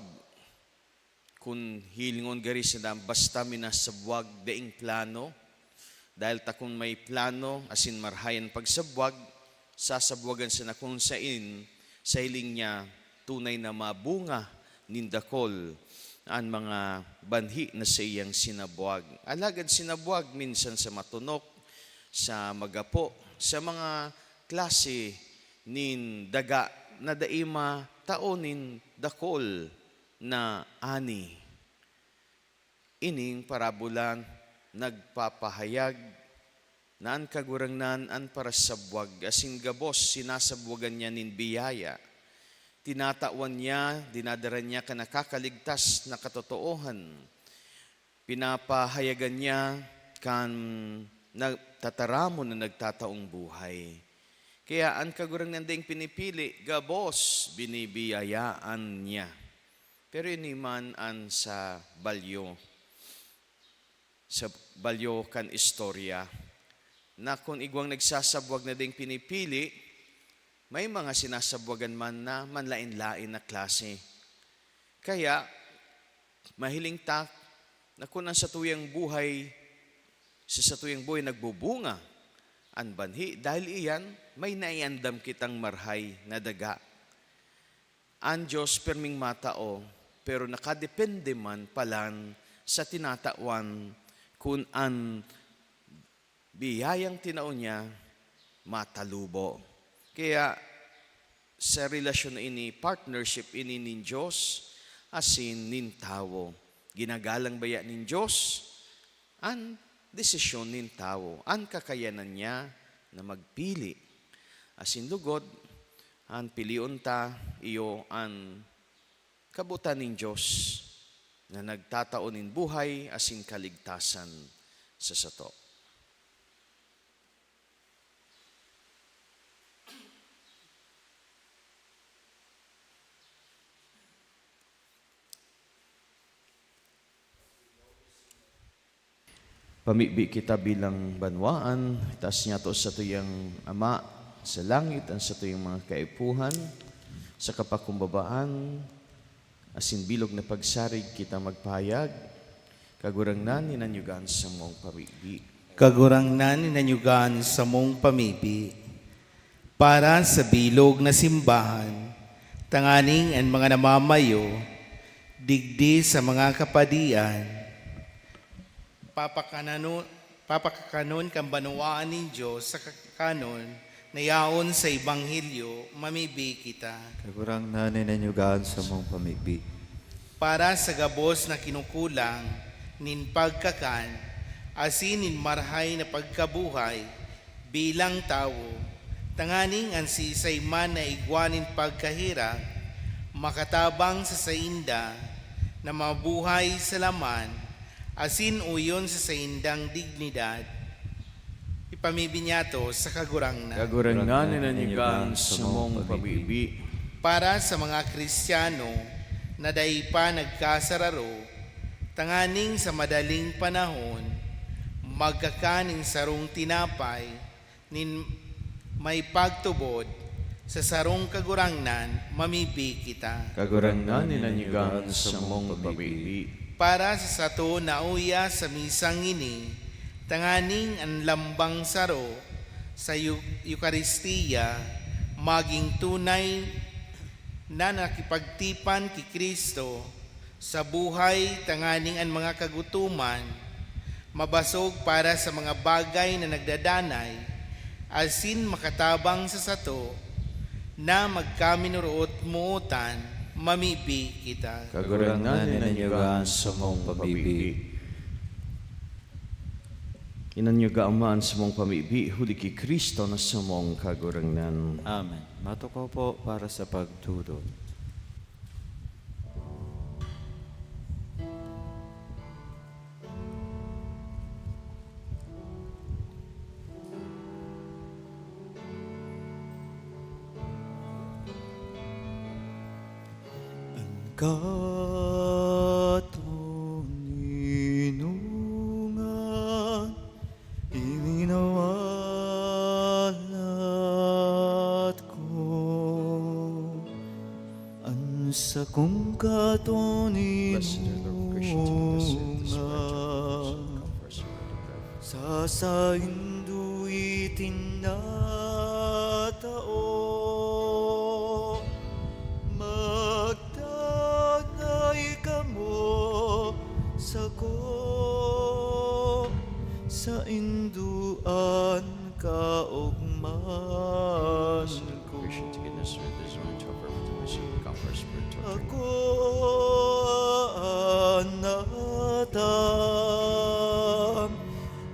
kung hilingon gari sila, basta minasabwag daing plano, dahil takong may plano, asin marhayan pagsabwag, sasabwagan sila kung sain, sa hiling niya, tunay na mabunga nindakol ang mga banhi na sa iyang sinabwag. Alagad sinabwag minsan sa matunok, sa magapo, sa mga klase nin daga na daima taonin dakol na ani. Ining parabola nagpapahayag na ang kagurangnan an para sabwag, asin gabos sinasabwagan niya nin biyaya. Tinatawan niya, dinadaran niya ka nakakaligtas na katotoohan. Pinapahayagan niya kan tataramon na nagtataong buhay. Kaya ang kagurangnan ding pinipili, gabos binibiyayaan niya. Pero iniman an sa balyo kan istorya, na kung igwang nagsasabwag na ding pinipili, may mga sinasabwagan man na manlain-lain na klase. Kaya, mahiling tak na kung ang sa tuyang buhay nagbubunga, ang banhi, dahil iyan, may naiandam kitang marhay na daga. Ang Diyos perming matao, pero nakadepende man palan sa tinatawan kung ang biyayang tinao niya matalubo. Kaya sa relasyon na ini, partnership ini nin Diyos, asin nin tao. Ginagalang baya nin Diyos, ang desisyon nin tao, ang kakayanan niya na magpili. Asin lugod, ang piliun ta, iyo ang kabutan nin Diyos na nagtataon nin buhay, asin kaligtasan sa sato. Pamibi kita bilang banwaan, taas niya to sa tuyang Ama sa langit, ang sa tuyang mga kaipuhan, sa kapakumbabaan, asin bilog na pagsarig kita magpahayag, kagurangnan ninanyugan sa mong pamibi. Kagurangnan ninanyugan sa mong pamibi, para sa bilog na simbahan, tanganing ang mga namamayo, digdi sa mga kapadian, papakakanon kang banuaan ng Diyos sa kakanon na yaon sa Ibanghilyo, mamibi kita. Kagurangnan ninanyugan sa mong pamibi. Para sa gabos na kinukulang, nin pagkakan, asin nin marhay na pagkabuhay, bilang tao, tanganing ang sisayman na igwanin pagkahirap, makatabang sa sainda, na mabuhay sa laman, asin uyon sa saindang dignidad, ipamibinyato sa kagurangnan. Kagurangnan ninanyugan sa mong pamibi. Para sa mga Kristiyano na daipa nagkasararo, tanganing sa madaling panahon, magkakaning sarong tinapay, nin may pagtubod, Sa sarong kagurangnan, mamibi kita. Kagurangnan ninanyugan sa mong pamilya. Para sa sato na uya sa misang ini, tanganing ang lambang saro sa Eukaristiya, maging tunay na nakipagtipan ki Kristo sa buhay tanganing ang mga kagutuman, mabasog para sa mga bagay na nagdadanay, asin makatabang sa sato, na magkaminuruot muutan, mamibi kita. Kagurangnan ninanyugan sa mong pamilya. Inanyuga amaan sa mong pamibi, huli ki Kristo na sa mong kagurangnan. Amen. Matukaw po para sa pagturo. Katunginungan, ininawalat ko. Ansa kong katunginungan, sa saindu'i tinatao. Sako sa induan kaugman ko. Ako anatam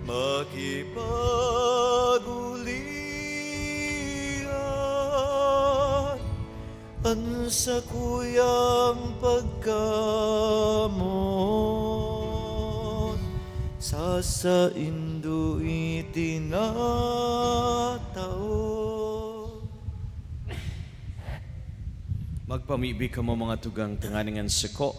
makipagulian an sa kuyang pagkamot sa indo itinatao. Magpamibi ka mo mga tugang tanganingan sako,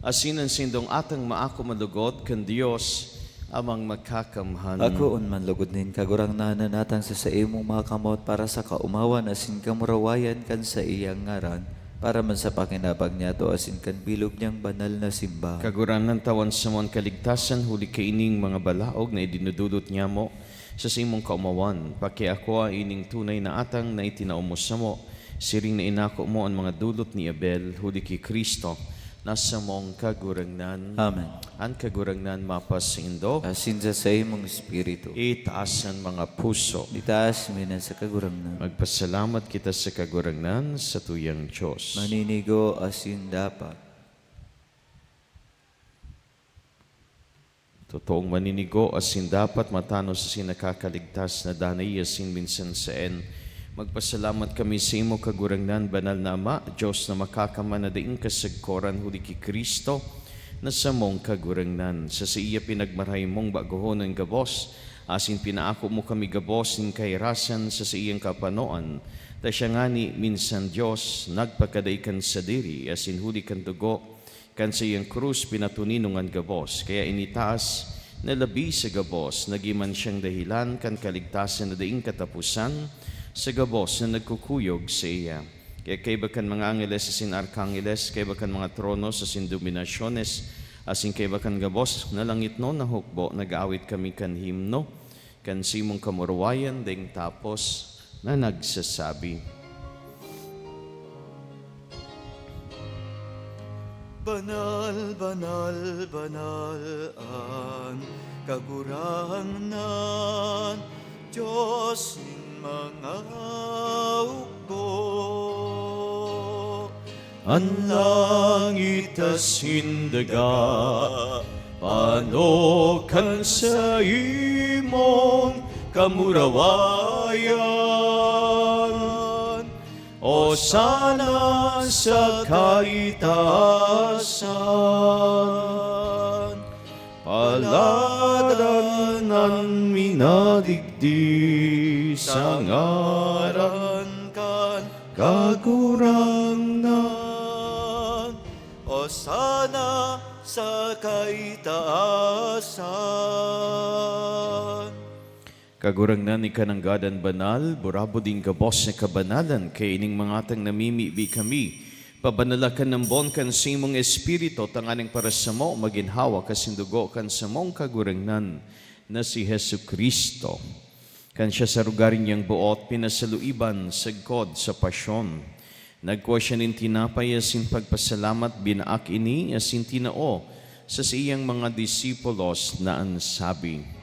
asinan sindong atang maako malugot kan Dios amang makakamhan. Ako unman lugod nin kagurangnan na natang sa imong mga kamot para sa kaumawan asin kamurawayan kan sa iyang ngaran, para man sa pakinabag niya to asin kan bilog niyang banal na simba. Kaguranan tawan sa mong kaligtasan, huli kaining mga balaog na idinudulot niya mo sa simong kaumawan. Pakiako ining tunay na atang na itinaumos sa mo, siring na inako mo ang mga dulot ni Abel, huli ki Kristo, nasa mong kagurangnan. Amen. Ang kagurangnan mapas sa indo, Asin sa imong espiritu. itaas ang mga puso. Itaas minan sa kagurangnan. Magpasalamat kita sa kagurangnan sa tuyang Diyos. Maninigo asin dapat. Totoong maninigo asin dapat matano sa sinakakaligtas na danay asin minsan saan. Magpasalamat kami sa imo kagurangnan, banal na Ama, Diyos na makakaman na daing kasagkoran huli ki Kristo na sa mong kagurangnan. Sa iya pinagmaray mong bagohon ng gabos, asin pinaako mo kami gabos ng kairasan sa iyang kapanoan. Ta siya nga ni minsan Diyos, nagpakadaikan sa diri, asin huli kan dugo, kan sa iyang krus pinatuninungan gabos. Kaya initaas na labi sa gabos, nagiman siyang dahilan kan kaligtasan na daing katapusan, sa gabos na nagkukuyog sa iya. Kaya kaibakan mga angeles asin arkangeles, kaibakan mga trono asin dominasyones, asin kaibakan gabos na langit no na hukbo, nag-aawit kami kan himno, kan simong kamurawayan, ding tapos na nagsasabi. Banal, banal, banal ang kagurangnan, Diyos ning mga hukbo. Ang langit asin daga, panokan sa imong kamurawayan. O sana sa kaitaasan, paladan ng minadigdi sa ngaran kan kagurangnan. o sana sa kaitaasan. Kagurangnan ni kananggadan banal, burabo din kabos na kabanalan, kay ining mga tang namimibi kami. Pabanalakan ng bon kan simong espiritu, tanganing para sa mo, maginhawa kasindugo kan sa mong kagurangnan na si Hesu Kristo. Kan siya sa rugarin niyang buot, pinasaluiban sagkod sa pasyon. Nagkuha siya nin tinapay asin pagpasalamat binaak ini asin tinao sa siyang mga disipulos na ansabi.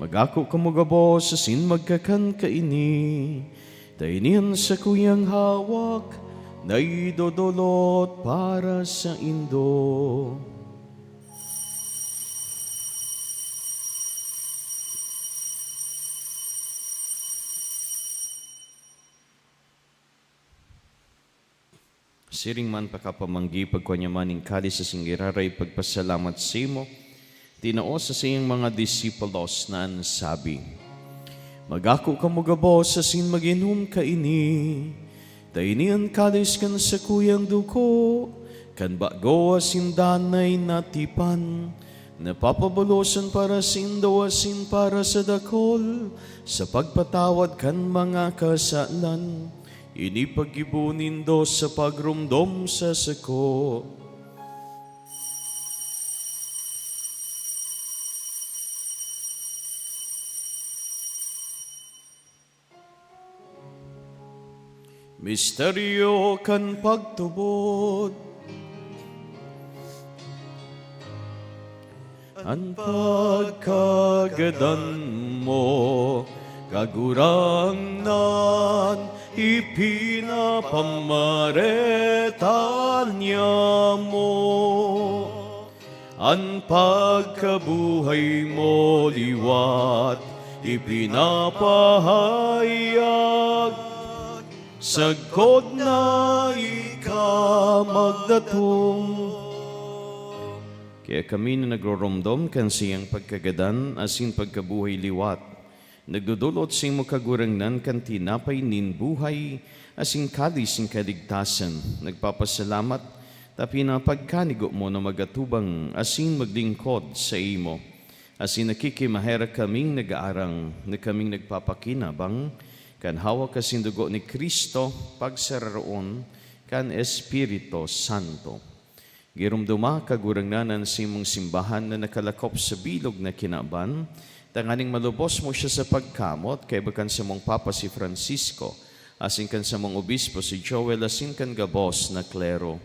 Magako kamugabo sa sin magkakan kaini, dainian sa kuyang hawak, na idodolot para sa indo. Siring man pakapamanggi pagkanyamaning kali sa singiraray pagpasalamat simo, tinao sa siyang mga disipulos na ansabi, magako kamugabo sa sin maginom kaini, dainian kalis kan sa kuyang duko, kan bago asin danay natipan, napapabulosan para sindo asin para sa dakol, sa pagpatawad kan mga kasalan, inipagibunin do sa pagrumdom sa sako. Misteryo kan pagtubod, ang pagkagadan mo, kagurangnan, ipinapamareta niya mo. Ang pagkabuhay mo liwat, ipinapahayag, sagkod na ika magdatong. Kaya kami na nagroromdom kan siyang pagkagadan asin pagkabuhay liwat, nagdudulot sa imo kagurangnan kan tinapay nin buhay asin kalis ng kaligtasan. Nagpapasalamat tapi na pagkanigo mo na magatubang asin maglingkod sa imo. Asin nakikimahera kaming nag-aarang na kaming nagpapakinabang kan hawak kasindugo ni Kristo pagsararoon kan Espiritu Santo. Girumduma kagurangnanan sa imong simbahan na nakalakop sa bilog na kinaban, tanganing malubos mo siya sa pagkamot kay bakan sa mong Papa si Francisco, asin kan sa mong obispo si Joel, asin kan gabos na klero.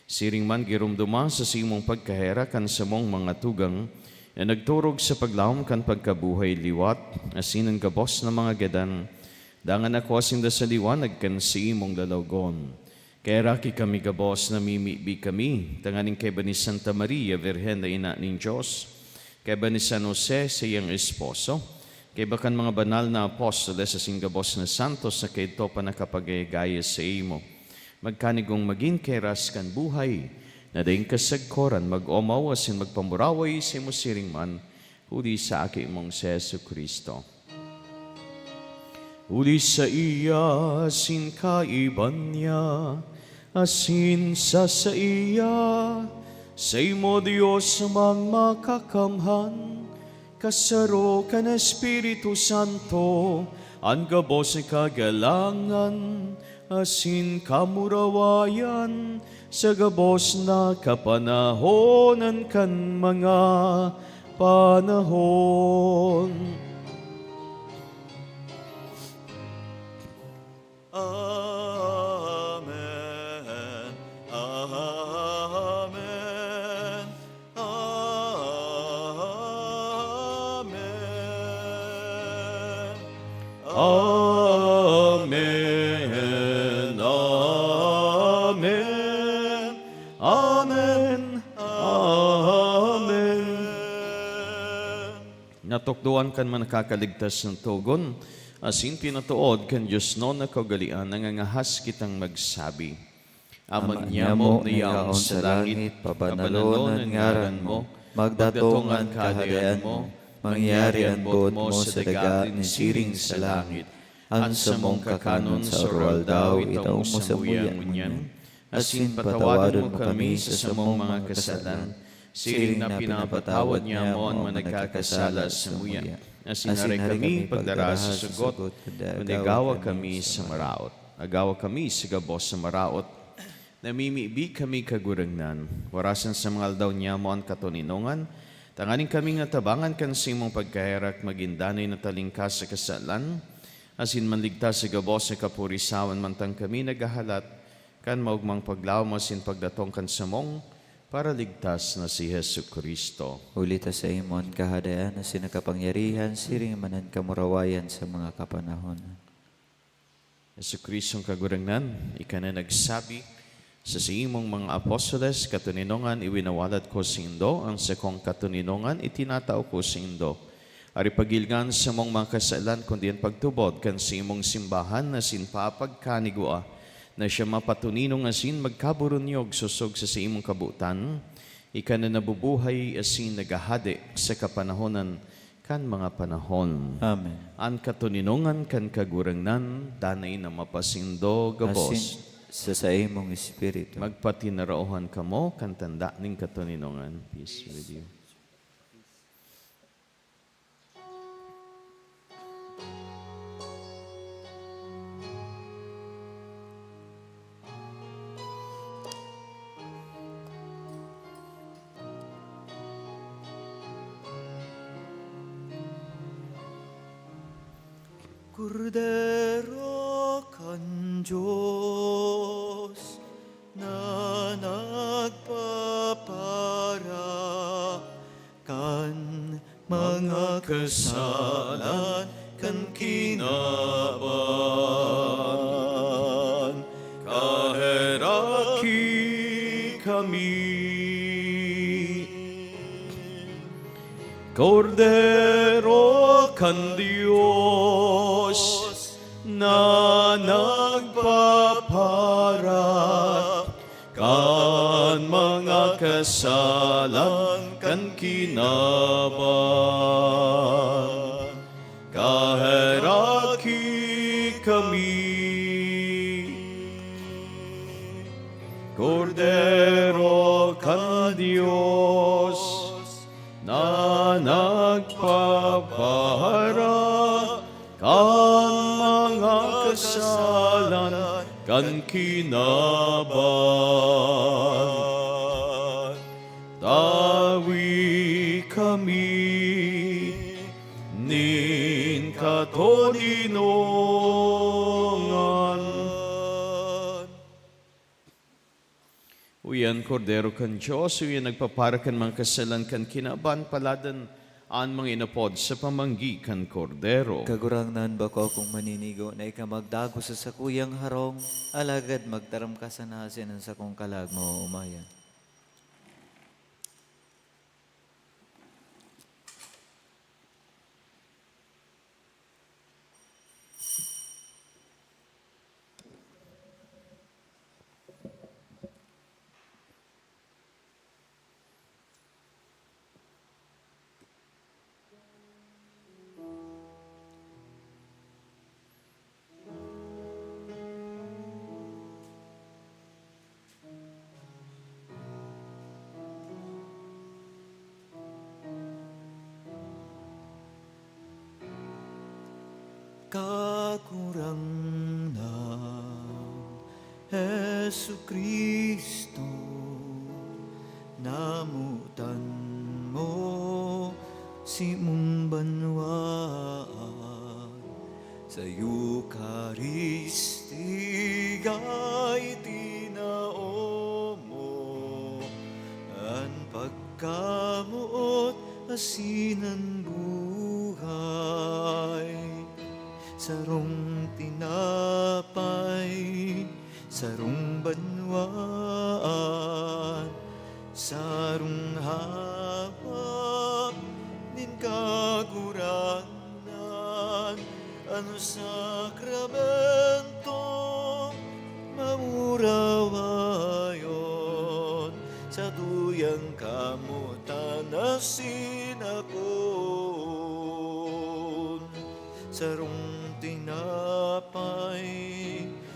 Siring man girumduma sa simong pagkahera kan sa mong mga tugang na nagturog sa paglawom kan pagkabuhay liwat, asin ang gabos na mga gadan, dangan ako asin da sa liwanag kan si imong lalawgon. Kaya raki kami gabos na mimibi kami, tanganing kay ba ni Santa Maria, Virhen na ina ning Diyos, kay ba ni San Jose sa iyang esposo, kay bakan mga banal na apostoles sa singgabos na santos na kay ito pa nakapagayagaya sa imo. Magkanigong maging kay raskan buhay, na daing kasagkoran mag-omaw asin magpamuraway sa imo siring man, huli sa aki mong si Jesu Kristo. Huli sa iya asin kaiban niya, asin sa iya, sa imo Diyos mang makakamhan, kasaro ka na Espiritu Santo, ang gabos ni kagalangan, asin kamurawayan, sa gabos na kapanahonan kan mga panahon. Amen. Amen. Amen. Amen. Amen. Amen. Amen. Natukduan kan man nakakaligtas ng tugon, asin pinatuod kan Diyos no na kaugalian, nangangahas kitang magsabi. Aman niya mo niyaon sa langit, pabanalonan ngaran mo, magdatongan kaharian mo, mangyari ang buot mo sa dagat ni siring sa langit. Ang sa mong kakanon sa oral daw, itaw mo sa buyan, asin patawadon mo kami sa samong mga kasalan, Siring na pinapatawad niya mo ang mga nagkakasala sa muya. Asinari kami pagdara sa sugot, kundi agawag kami sa maraot. Agawag kami sa gabos sa maraot. Namimibi kami kagurangnan. Warasan sa mga aldaw niya mo ang katuninongan. Tanganin kami nga tabangan kan simong pagkaherak magindanay na talingkas sa kasalan. Asin manligtas sa gabos sa kapurisawan mantang kami nagahalat. Kan maugmang paglaw masin pagdatong kan samong para ligtas na si Hesu Kristo. Ulita sa imon kahadayan na sinakapangyarihan, siring manan kamurawayan sa mga kapanahon. Hesu Kristong kagurangnan, ika na nagsabi sa imong mga apostoles, katuninongan iwinawalat ko sindo, ang sakong katuninongan itinatao ko sindo. Ari pagilgan sa mong mga kasalan, kundi ang pagtubod kan sa imong simbahan na sinpapagkanigua, na siya mapatuninong asin magkaburunyog susog sa imong kabutan, ika na nabubuhay asin nagahade sa kapanahonan kan mga panahon. Amen. Ang katuninongan kan kagurangnan, danay na mapasindo gabos. Asin sa imong espiritu. Magpatinarauhan kamo kan tanda ning katuninongan. Peace with you. Kordero kan Diyos na nagpapara kan mga kasalan kan kinaban, kaheraki kami. Kordero kan Diyos na nagpapara kan mga kasalan kan kinaban, kaheraki kami. Kordero kan Diyos na nagpapahara kan mga kasalan kan kinaban. Tawi kami nin katuninongan. Uyan kordero kan Diyos, uyan nagpapara kan mga kasalan kan kinaban, paladan an mga inapod sa pamanggi kan kordero. Kagurangnan ba ko akong maninigo na ikamagdago sa sakuyang harong, alagad magtaram ka sa nasin ang sakong kalag mo umayan. Kakurang ng Hesu Kristo, namutan mo si mong banwa sa Eucharisti ay tinao mo ang pagkamuot asinan buhay. Sarong tinapay, sarong banwaan, sarong hawak, nin kaguranan, ano sakramento, mamurawayon, sa tuyang kamutan asin akon. Sarong tinapay,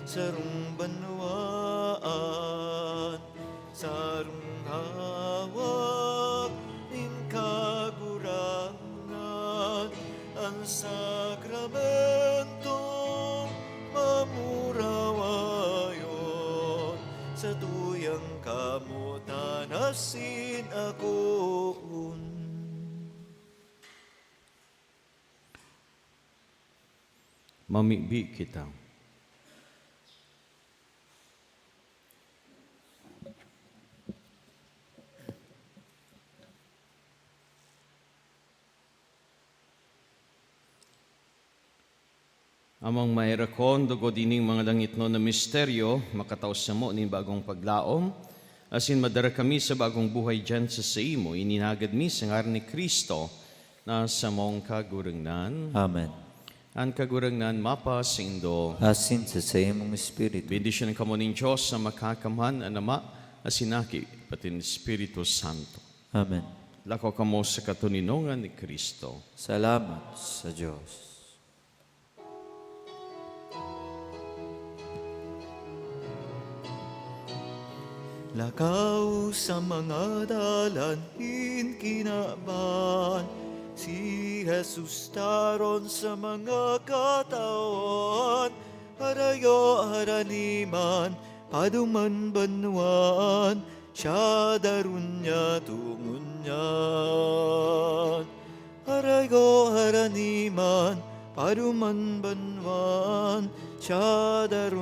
sarong banwaan, sarong hawak, sakramento mamurawayon sa tuyang kamutan asin akoon. Mamibi kita. Amang mairakon, dugo dining mga langit no na misteryo, makataos sa mo ni bagong paglaom, asin madara kami sa bagong buhay dyan sa saimo, ininagad mi sa ngaran ni Kristo na sa mong kagurangnan. Amen. Ang kagurangnan mapa sa indo. Asin sa imong Espiritu. Bendisyon kamo ning Diyos na makakamhan ang Ama, asinaki, pati ni Espiritu Santo. Amen. Lako kamo sa katuninongan ni Kristo. Salamat sa Diyos. Lakaw sa mga dalanhin kinaban, si Jesus taron sa mga katawan, harayo haraniman, paduman banwan, siya darun niya tungunyan. Harayo haraniman, paduman banwan, siya darun